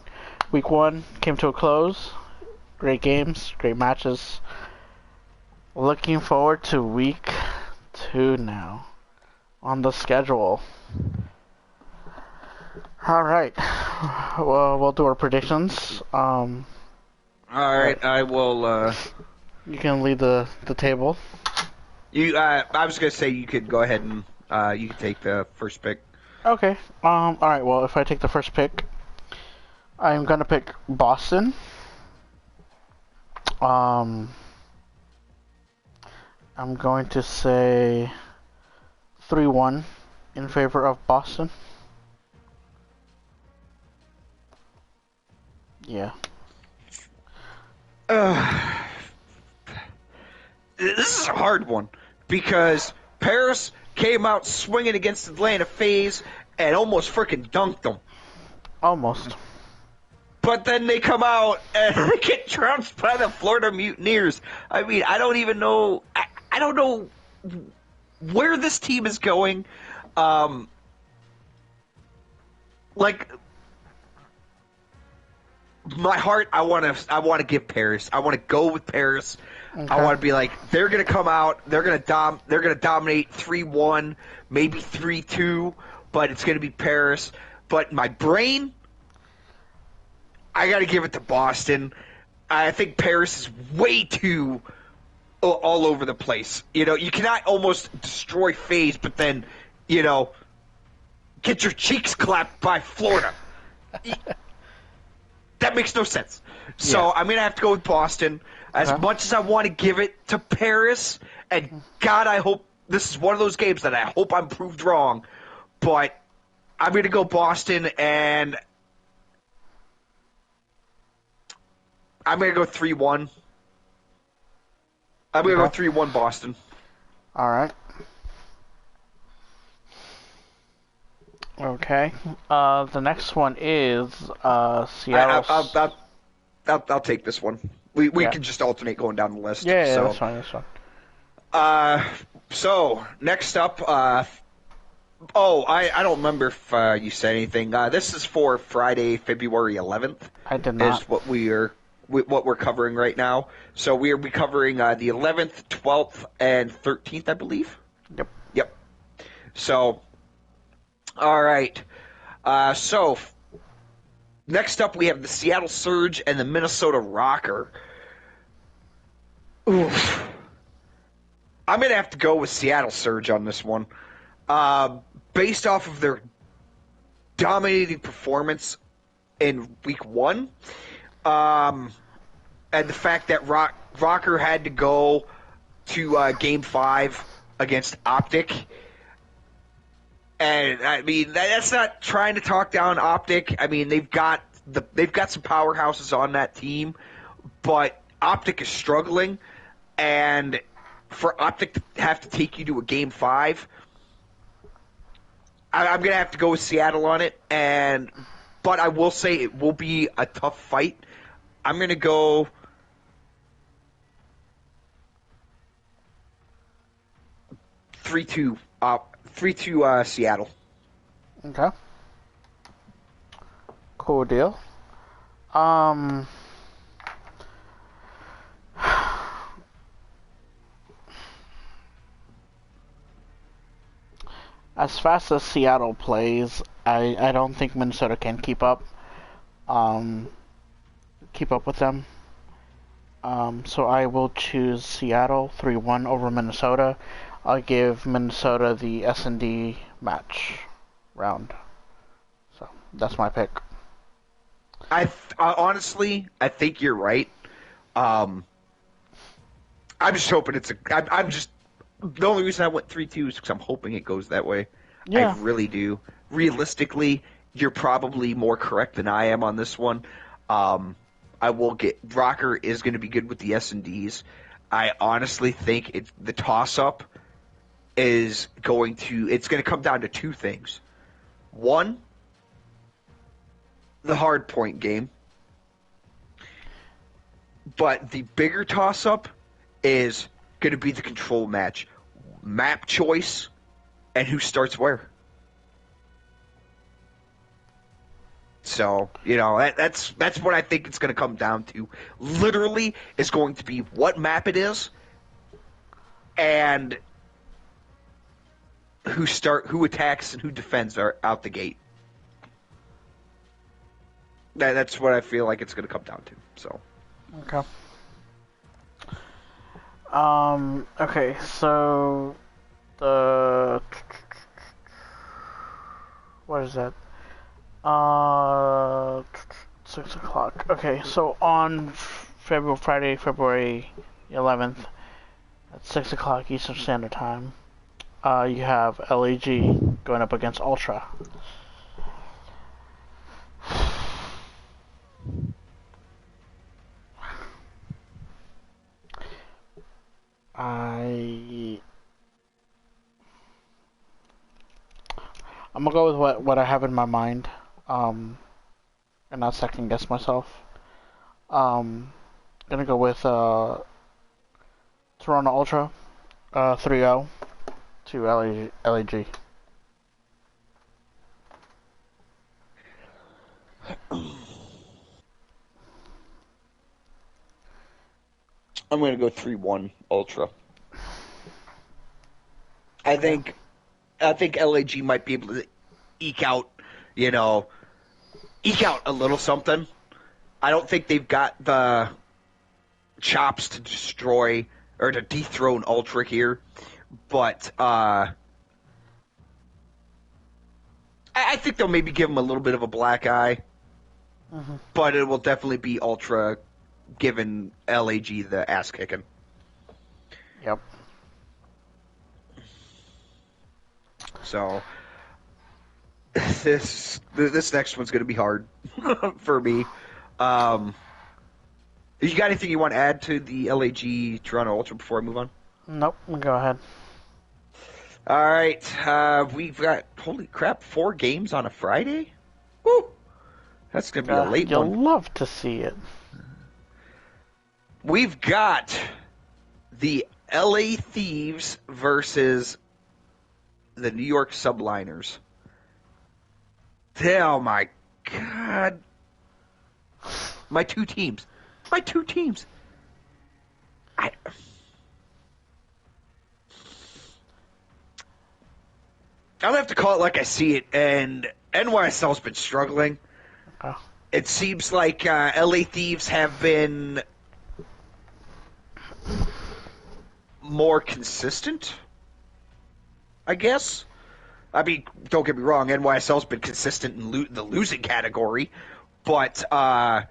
Week one came to a close. Great games, great matches. Looking forward to week two now on the schedule. All right. Well, we'll do our predictions. All right, I will. You can lead the table. I was gonna say you could go ahead and you can take the first pick. Okay. All right. Well, if I take the first pick, I'm gonna pick Boston. I'm going to say 3-1 in favor of Boston. Yeah. This is a hard one because Paris came out swinging against Atlanta FaZe and almost freaking dunked them. Almost. But then they come out and they get trounced by the Florida Mutineers. I mean, I don't even know. I don't know where this team is going. my heart, I want to give Paris. I want to go with Paris. Okay. I want to be like, they're going to come out, they're going to dominate 3-1, maybe 3-2, but it's going to be Paris. But my brain, I got to give it to Boston. I think Paris is way too all over the place. You know, you cannot almost destroy FaZe, but then, you know, get your cheeks clapped by Florida. That makes no sense. So Yeah. I'm going to have to go with Boston. As much as I want to give it to Paris, and God, I hope this is one of those games that I hope I'm proved wrong, but I'm going to go Boston, and I'm going to go 3-1. I'm going to go 3-1 Boston. All right. Okay. The next one is Seattle. I'll take this one. We can just alternate going down the list. Yeah, so. that's fine. That's fine. So next up, I don't remember if you said anything. This is for Friday, February 11th. I did not. Is what we're covering right now. So we'll be covering the 11th, 12th, and 13th, I believe. Yep. So, all right. So next up, we have the Seattle Surge and the Minnesota Rocker. Oof. I'm going to have to go with Seattle Surge on this one. Based off of their dominating performance in Week 1, and the fact that Rocker had to go to Game 5 against Optic. And, I mean, that's not trying to talk down Optic. I mean, they've got some powerhouses on that team, but Optic is struggling, and for Optic to have to take you to a Game 5, I'm going to have to go with Seattle on it, but I will say it will be a tough fight. I'm going to go 3-2 Seattle. Okay. Cool deal. As fast as Seattle plays, I don't think Minnesota can keep up with them. So I will choose Seattle 3-1 over Minnesota. I'll give Minnesota the S&D match round. So that's my pick. Honestly, I think you're right. I'm just hoping the only reason I went 3-2 is because I'm hoping it goes that way. Yeah. I really do. Realistically, you're probably more correct than I am on this one. Rocker is going to be good with the S&Ds. I honestly think the toss-up is going to come down to two things. One, the hard point game. But the bigger toss-up is going to be the control match. Map choice and who starts where. So, that's what I think it's going to come down to. Literally, it's going to be what map it is and who attacks and who defends are out the gate. That's what I feel like it's going to come down to. So. Okay. Okay, so what is that? 6 o'clock. Okay, so on Friday, February 11th, at 6 o'clock Eastern Standard Time, you have LAG going up against Ultra. I'm gonna go with what I have in my mind, and not second guess myself. Gonna go with Toronto Ultra, 3-0 to LAG. I'm going to go 3-1 Ultra. I think LAG might be able to eke out a little something. I don't think they've got the chops to destroy or to dethrone Ultra here, but I think they'll maybe give him a little bit of a black eye, but it will definitely be Ultra giving LAG the ass kicking. Yep. So this next one's going to be hard for me. You got anything you want to add to the LAG Toronto Ultra before I move on? Nope. Go ahead. All right, we've got, holy crap, 4 games on a Friday? Woo! That's going to be a late You'll one. love to see it. We've got the LA Thieves versus the New York Subliners. Oh, my God. My two teams. I'll have to call it like I see it, and NYSL's been struggling. Oh. It seems like LA Thieves have been more consistent, I guess. I mean, don't get me wrong, NYSL's been consistent in the losing category, but I'm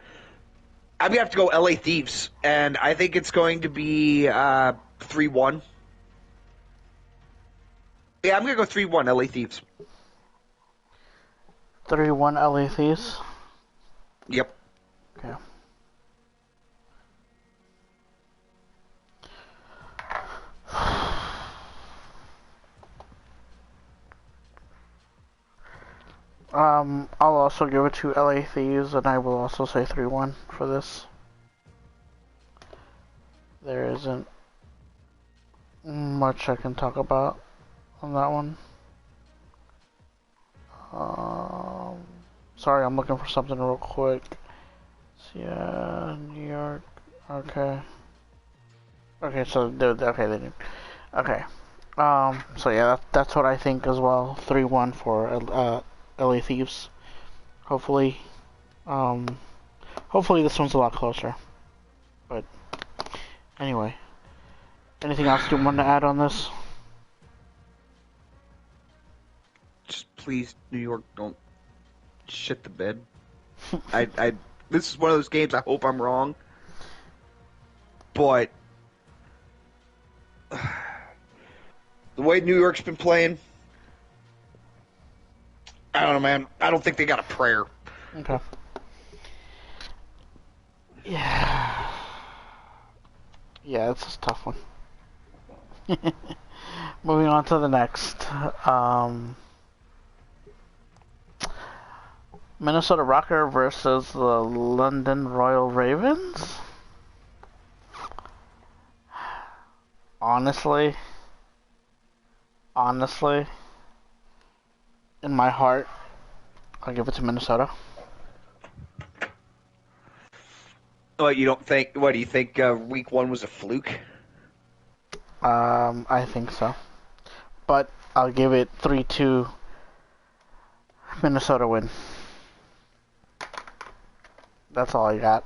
going to have to go LA Thieves, and I think it's going to be 3-1. Yeah, I'm going to go 3-1 LA Thieves. 3-1 LA Thieves. Yep. Okay. I'll also give it to LA Thieves, and I will also say 3-1 for this. There isn't much I can talk about on that one. Sorry, I'm looking for something real quick. Yeah, New York. Okay. Okay, so they did. Okay. So yeah, that's what I think as well. 3-1 for LA Thieves. Hopefully this one's a lot closer. But anyway, anything else you want to add on this? Just please, New York, don't shit the bed. This is one of those games I hope I'm wrong. But the way New York's been playing, I don't know, man. I don't think they got a prayer. Okay. Yeah. Yeah, it's a tough one. Moving on to the next. Minnesota Rocker versus the London Royal Ravens? Honestly, in my heart, I'll give it to Minnesota. What, you don't think? What do you think? Week 1 was a fluke? I think so, but I'll give it 3-2 Minnesota win. That's all I got.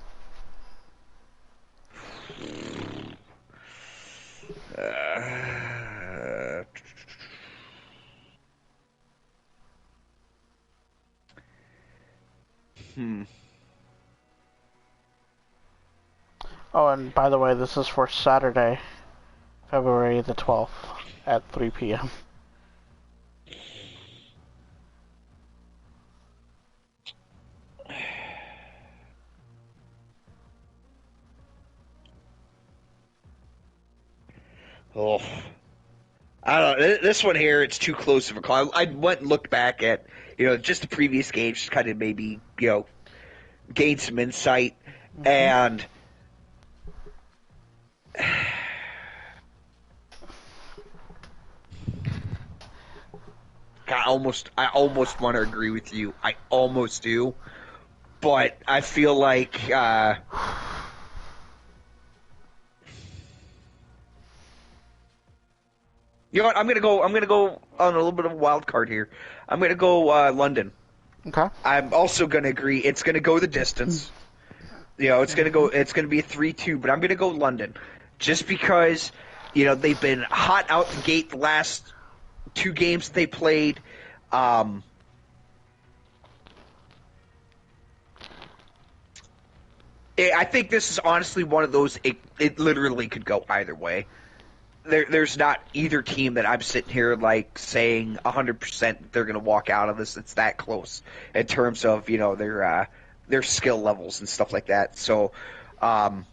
Oh, and by the way, this is for Saturday, February the 12th at 3 p.m. Oh, I don't know. This one here, it's too close of a call. I went and looked back at, just the previous games, just kind of maybe, gain some insight, and I almost want to agree with you. I almost do, but I feel like You know what? I'm gonna go on a little bit of a wild card here. I'm gonna go London. Okay. I'm also gonna agree. It's gonna go the distance. It's gonna go. It's gonna be a 3-2, but I'm gonna go London, just because they've been hot out the gate the last 2 games they played. I think this is honestly one of those. It literally could go either way. There's not either team that I'm sitting here like saying 100% they're going to walk out of this. It's that close in terms of their skill levels and stuff like that. So I'm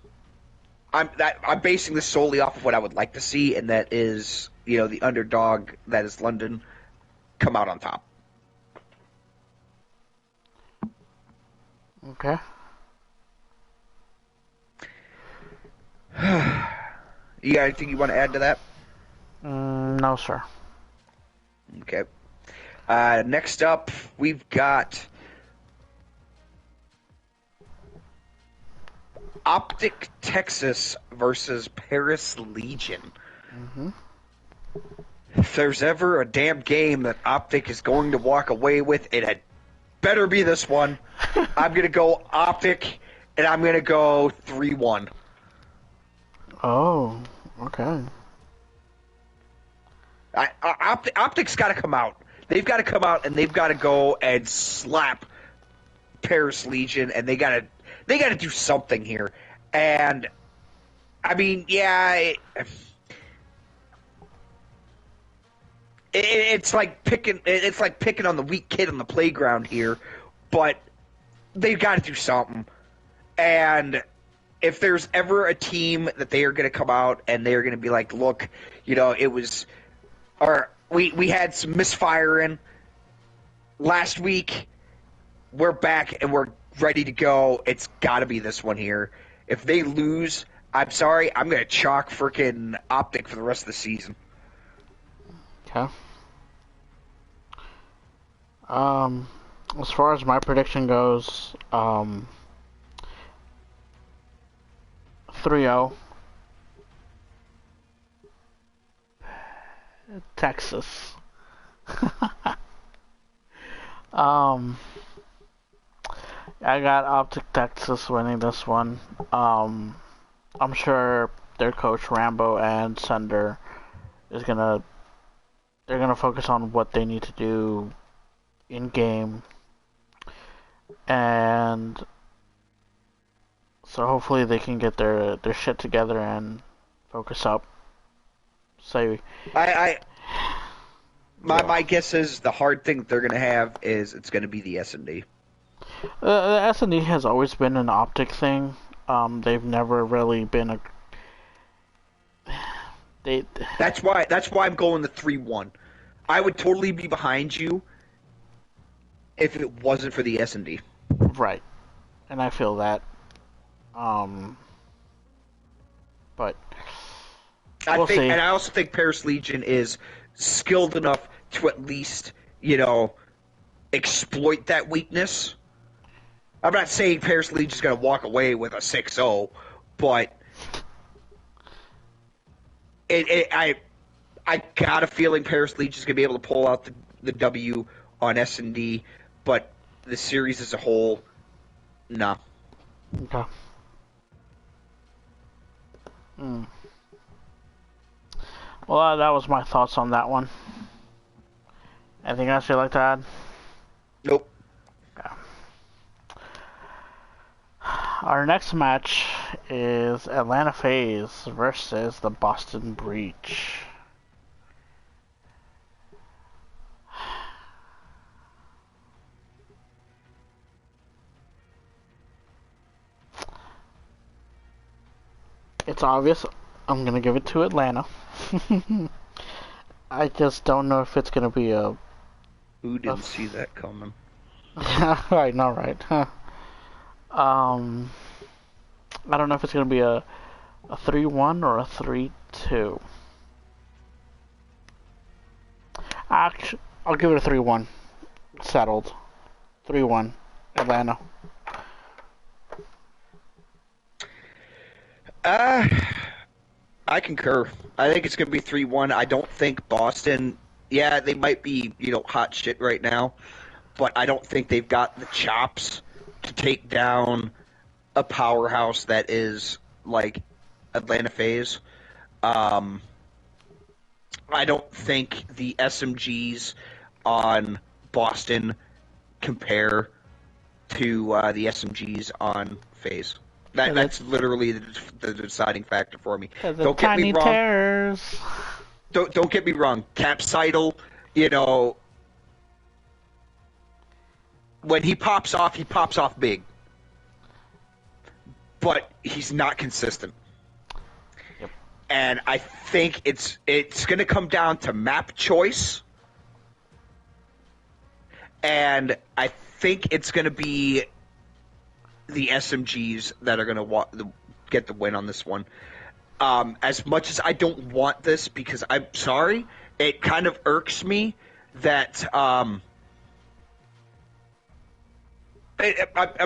basing this solely off of what I would like to see, and that is the underdog that is London come out on top. Okay. You got anything you want to add to that? No, sir. Okay. Next up, we've got Optic Texas versus Paris Legion. Mm-hmm. If there's ever a damn game that Optic is going to walk away with, it had better be this one. I'm going to go Optic, and I'm going to go 3-1. Oh, okay. Optic's got to come out. They've got to come out, and they've got to go and slap Paris Legion, and they got to do something here. And I mean, yeah, it's like picking on the weak kid on the playground here, but they've got to do something. And if there's ever a team that they are going to come out and they are going to be like, look, it was, or we had some misfiring last week. We're back and we're ready to go. It's got to be this one here. If they lose, I'm sorry, I'm going to chalk freaking Optic for the rest of the season. Okay. As far as my prediction goes, 3-0. Texas. I got Optic Texas winning this one. I'm sure their coach Rambo and Sender they're gonna focus on what they need to do in game, and so hopefully they can get their shit together and focus up. My guess is the hard thing that they're going to have is it's going to be the S&D. The S&D has always been an Optic thing. They've never really been That's why I'm going the 3-1. I would totally be behind you if it wasn't for the S&D. Right, and I feel that. But we'll see. And I also think Paris Legion is skilled enough to at least, exploit that weakness. I'm not saying Paris Legion is going to walk away with a 6-0, but I got a feeling Paris Legion is going to be able to pull out the W on S&D, but the series as a whole, no. Okay. Well, that was my thoughts on that one. Anything else you'd like to add? Nope. Okay. Our next match is Atlanta FaZe versus the Boston Breach. It's obvious I'm going to give it to Atlanta. I just don't know if it's going to be a... Who didn't see that coming? I know, right? Huh. I don't know if it's going to be a 3-1 or a 3-2. Actually, I'll give it a 3-1. Settled. 3-1. Atlanta. I concur. I think it's going to be 3-1. I don't think Boston. Yeah, they might be hot shit right now, but I don't think they've got the chops to take down a powerhouse that is like Atlanta FaZe. I don't think the SMGs on Boston compare to the SMGs on FaZe. That's literally the deciding factor for me. The Don't get me tiny wrong. terrors. Don't get me wrong. Capsidal, when he pops off big. But he's not consistent. Yep. And I think it's going to come down to map choice. And I think it's going to be the SMGs that are going to get the win on this one. As much as I don't want this, because I'm sorry, it kind of irks me that I'm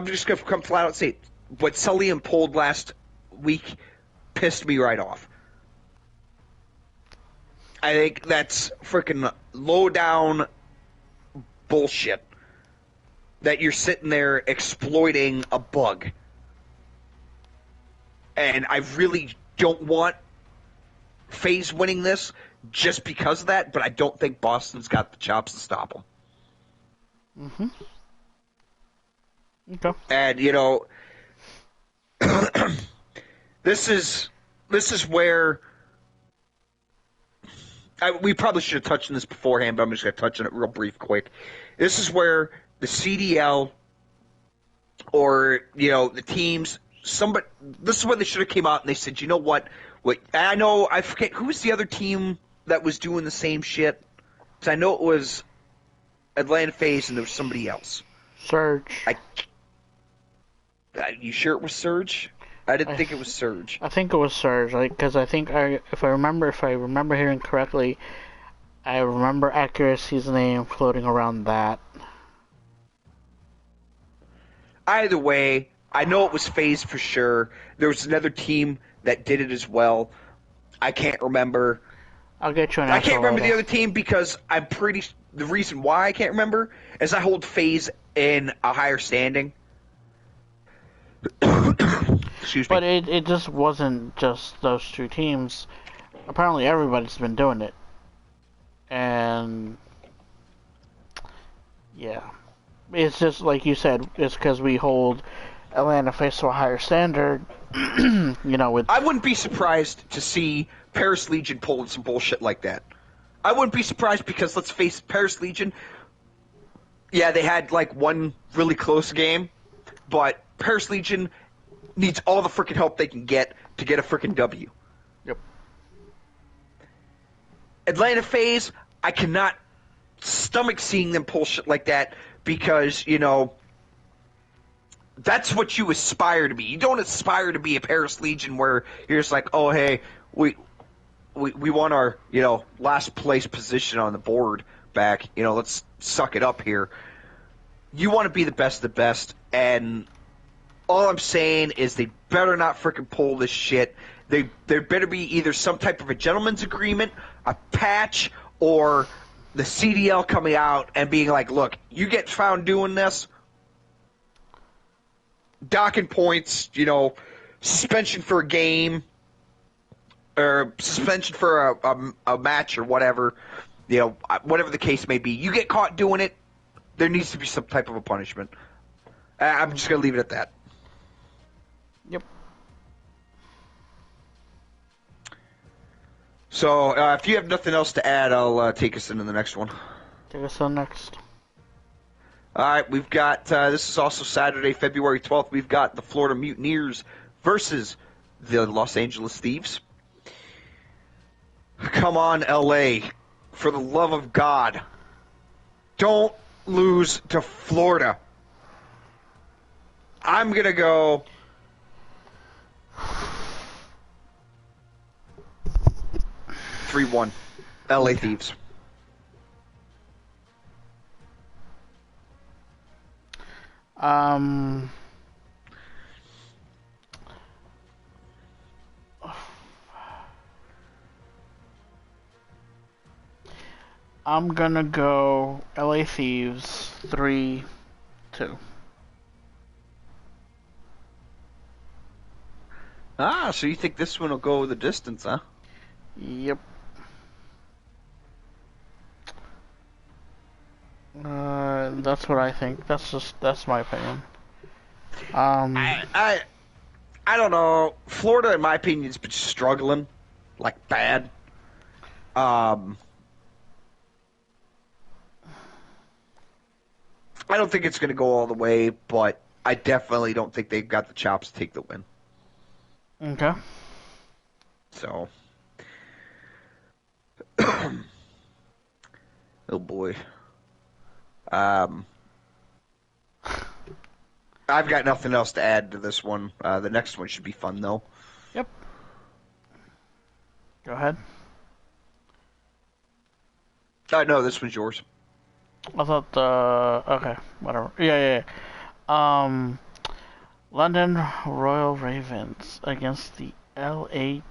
just going to come flat out and say what Sully and pulled last week pissed me right off. I think that's freaking low down bullshit. That you're sitting there exploiting a bug. And I really don't want FaZe winning this just because of that, but I don't think Boston's got the chops to stop them. Mm-hmm. Okay. And, this is where we probably should have touched on this beforehand, but I'm just going to touch on it real brief quick. This is where the CDL or, the teams, this is where they should have came out and they said, you know what, I forget, who was the other team that was doing the same shit? Because I know it was Atlanta FaZe and there was somebody else. Surge. You sure it was Surge? I didn't think it was Surge. I think it was Surge, because I think if I remember hearing correctly, I remember Accuracy's name floating around that. Either way, I know it was FaZe for sure. There was another team that did it as well. I can't remember. I'll get you an I answer can't remember later. the other team because the reason why I can't remember is I hold FaZe in a higher standing. Excuse me. But it just wasn't just those two teams. Apparently everybody's been doing it. And yeah. It's just like you said, it's because we hold Atlanta FaZe to a higher standard. With I wouldn't be surprised to see Paris Legion pulling some bullshit like that. I wouldn't be surprised because, let's face it, Paris Legion, yeah, they had like one really close game, but Paris Legion needs all the freaking help they can get to get a freaking W. Yep. Atlanta FaZe, I cannot stomach seeing them pull shit like that because, that's what you aspire to be. You don't aspire to be a Paris Legion where you're just like, oh, hey, we want our, last place position on the board back. Let's suck it up here. You want to be the best of the best, and all I'm saying is they better not freaking pull this shit. There better be either some type of a gentleman's agreement, a patch, or the CDL coming out and being like, look, you get found doing this, docking points, suspension for a game, or suspension for a match or whatever, whatever the case may be. You get caught doing it, there needs to be some type of a punishment. I'm just going to leave it at that. Yep. So, if you have nothing else to add, I'll take us into the next one. Take us on next. All right, we've got, this is also Saturday, February 12th, we've got the Florida Mutineers versus the Los Angeles Thieves. Come on, LA. For the love of God. Don't lose to Florida. I'm going to go 3-1. LA Thieves. I'm gonna go LA Thieves 3-2. Ah, so you think this one will go the distance, huh? Yep. That's what I think. That's my opinion. I don't know. Florida, in my opinion, has been struggling, like bad. I don't think it's going to go all the way, but I definitely don't think they've got the chops to take the win. Okay. So, oh boy. I've got nothing else to add to this one. The next one should be fun, though. Yep. Go ahead. No, this one's yours. I thought, okay, whatever. Yeah. London Royal Ravens against the LAG,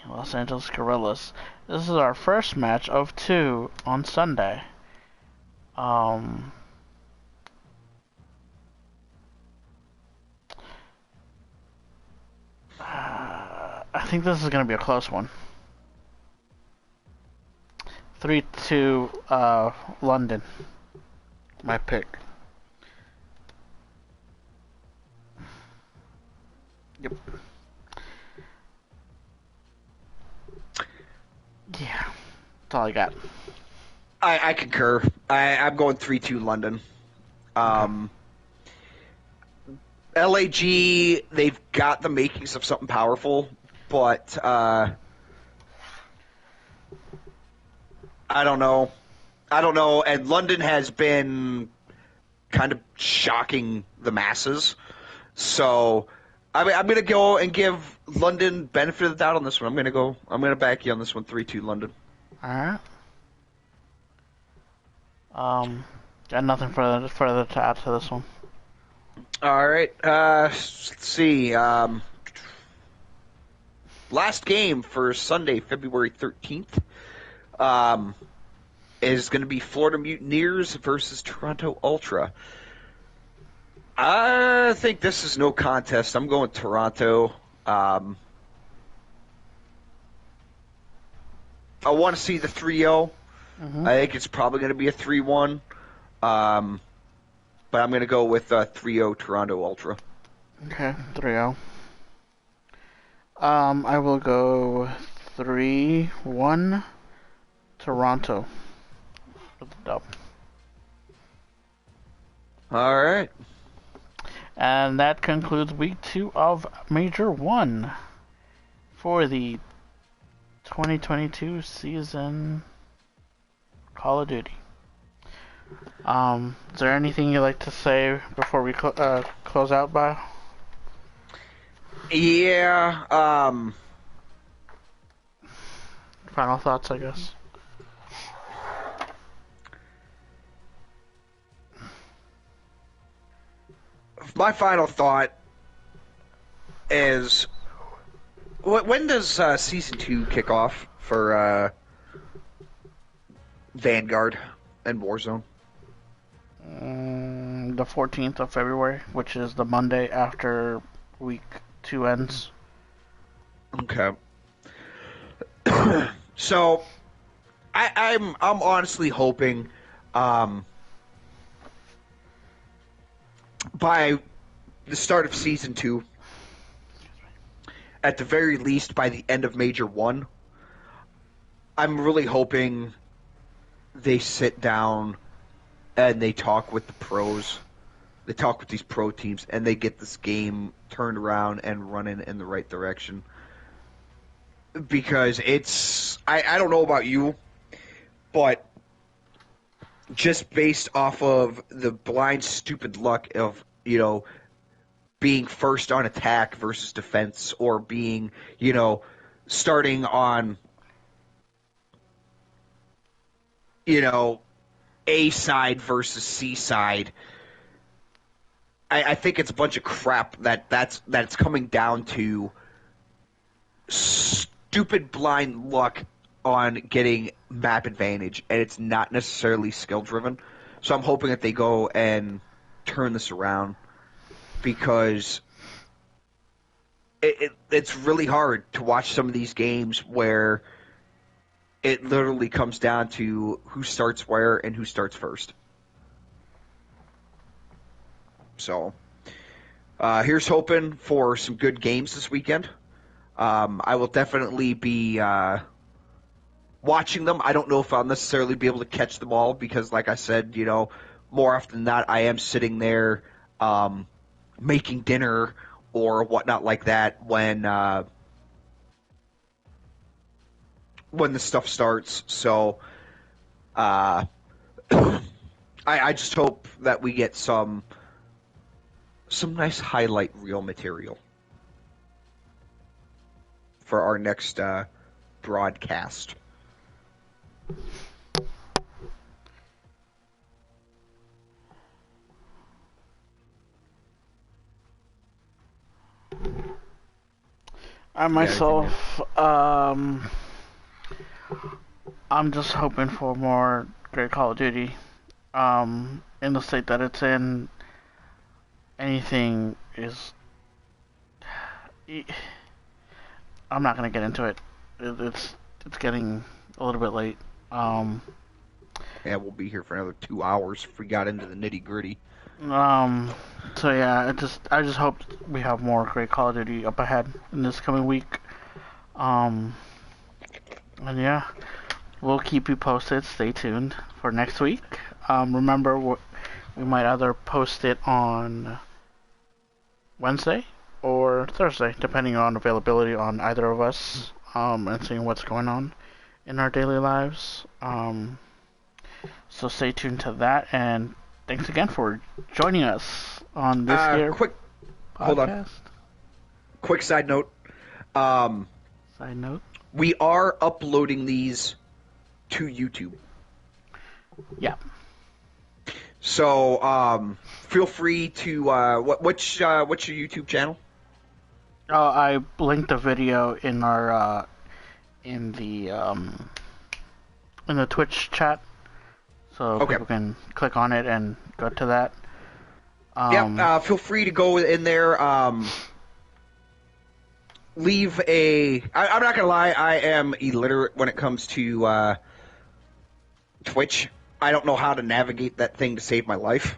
Los Angeles Guerrillas. This is our first match of 2 on Sunday. I think this is going to be a close one. 3-2, London. My pick. Yep. Yeah. That's all I got. I concur. I'm going 3-2 London. LAG, they've got the makings of something powerful, but I don't know. And London has been kind of shocking the masses. So I'm going to go and give London benefit of the doubt on this one. I'm going to back you on this one, 3-2 London. All right. Got nothing further to add to this one. All right. Let's see. Last game for Sunday, February 13th, is going to be Florida Mutineers versus Toronto Ultra. I think this is no contest. I'm going Toronto. I want to see the 3-0. I think it's probably going to be a 3-1. But I'm going to go with 3-0 Toronto Ultra. Okay, 3-0. I will go 3-1 Toronto with the dub. All right. And that concludes week 2 of Major 1 for the 2022 season Call of Duty. Is there anything you'd like to say before we close out, by? Yeah. Final thoughts, I guess. My final thought is, when does Season 2 kick off for Vanguard and Warzone? The 14th of February, which is the Monday after week 2 ends. Okay. So, I'm honestly hoping by the start of Season 2, at the very least by the end of Major 1, I'm really hoping they sit down and they talk with the pros. They talk with these pro teams, and they get this game turned around and running in the right direction. Because it's... I don't know about you, but just based off of the blind, stupid luck of, being first on attack versus defense, or being, starting on, A side versus C side. I think it's a bunch of crap that's coming down to stupid blind luck on getting map advantage, and it's not necessarily skill driven. So I'm hoping that they go and turn this around, because it's really hard to watch some of these games where it literally comes down to who starts where and who starts first. So here's hoping for some good games this weekend. I will definitely be watching them. I don't know if I'll necessarily be able to catch them all because, like I said, more often than not, I am sitting there making dinner or whatnot like that when the stuff starts. So I just hope that we get some nice highlight reel material for our next broadcast. I myself, I'm just hoping for more great Call of Duty. In the state that it's in, anything is... I'm not gonna get into it. It's getting a little bit late. Yeah, we'll be here for another 2 hours if we got into the nitty gritty. So yeah, I just hope we have more great Call of Duty up ahead in this coming week. And yeah, we'll keep you posted. Stay tuned for next week. Remember, we might either post it on Wednesday or Thursday, depending on availability on either of us, and seeing what's going on in our daily lives. So stay tuned to that, and thanks again for joining us on this here quick podcast. Hold on. Quick side note. Side note. We are uploading these to YouTube. Yeah. So feel free to what's your YouTube channel? I linked the video in our in the Twitch chat, so people can click on it and go to that. Feel free to go in there. Leave a... I'm not gonna lie, I am illiterate when it comes to Twitch. I don't know how to navigate that thing to save my life.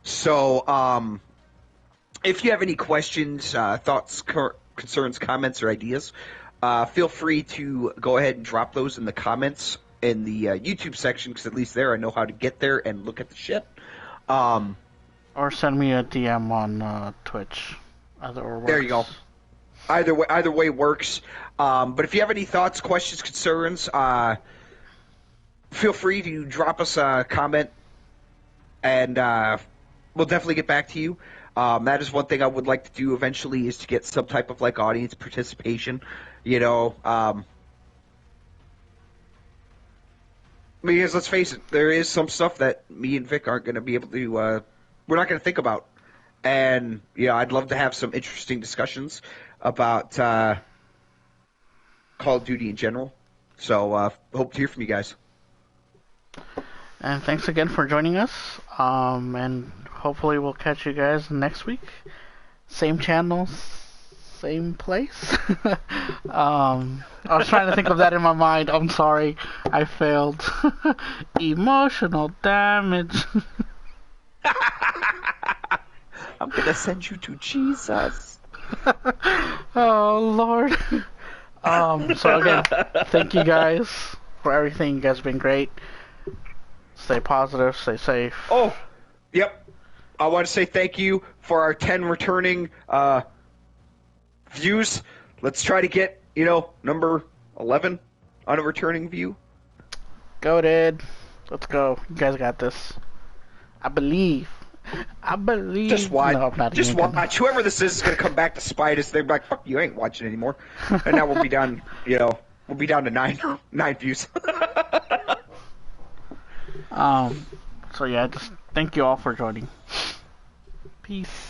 So, if you have any questions, thoughts, concerns, comments, or ideas, feel free to go ahead and drop those in the comments in the YouTube section, because at least there I know how to get there and look at the shit. Or send me a DM on Twitch. There you go. Either way works. But if you have any thoughts, questions, concerns, feel free to drop us a comment, and we'll definitely get back to you. That is one thing I would like to do eventually, is to get some type of audience participation. Because let's face it, there is some stuff that me and Vic aren't going to be able to. We're not going to think about, and I'd love to have some interesting discussions about Call of Duty in general. So hope to hear from you guys. And thanks again for joining us. And hopefully we'll catch you guys next week. Same channel, same place. I was trying to think of that in my mind. I'm sorry, I failed. Emotional damage. I'm gonna send you to Jesus. Oh Lord. So again, thank you guys for everything. You guys have been great. Stay positive, stay safe. Oh, yep. I want to say thank you for our 10 returning views. Let's try to get, number 11 on a returning view. Go, Dad. Let's go. You guys got this. I believe. Just watch. No, just watch. Whoever this is going to come back to spite us. They're like, fuck you, ain't watching anymore. And now we'll be down, we'll be down to nine views. So yeah, just thank you all for joining. Peace.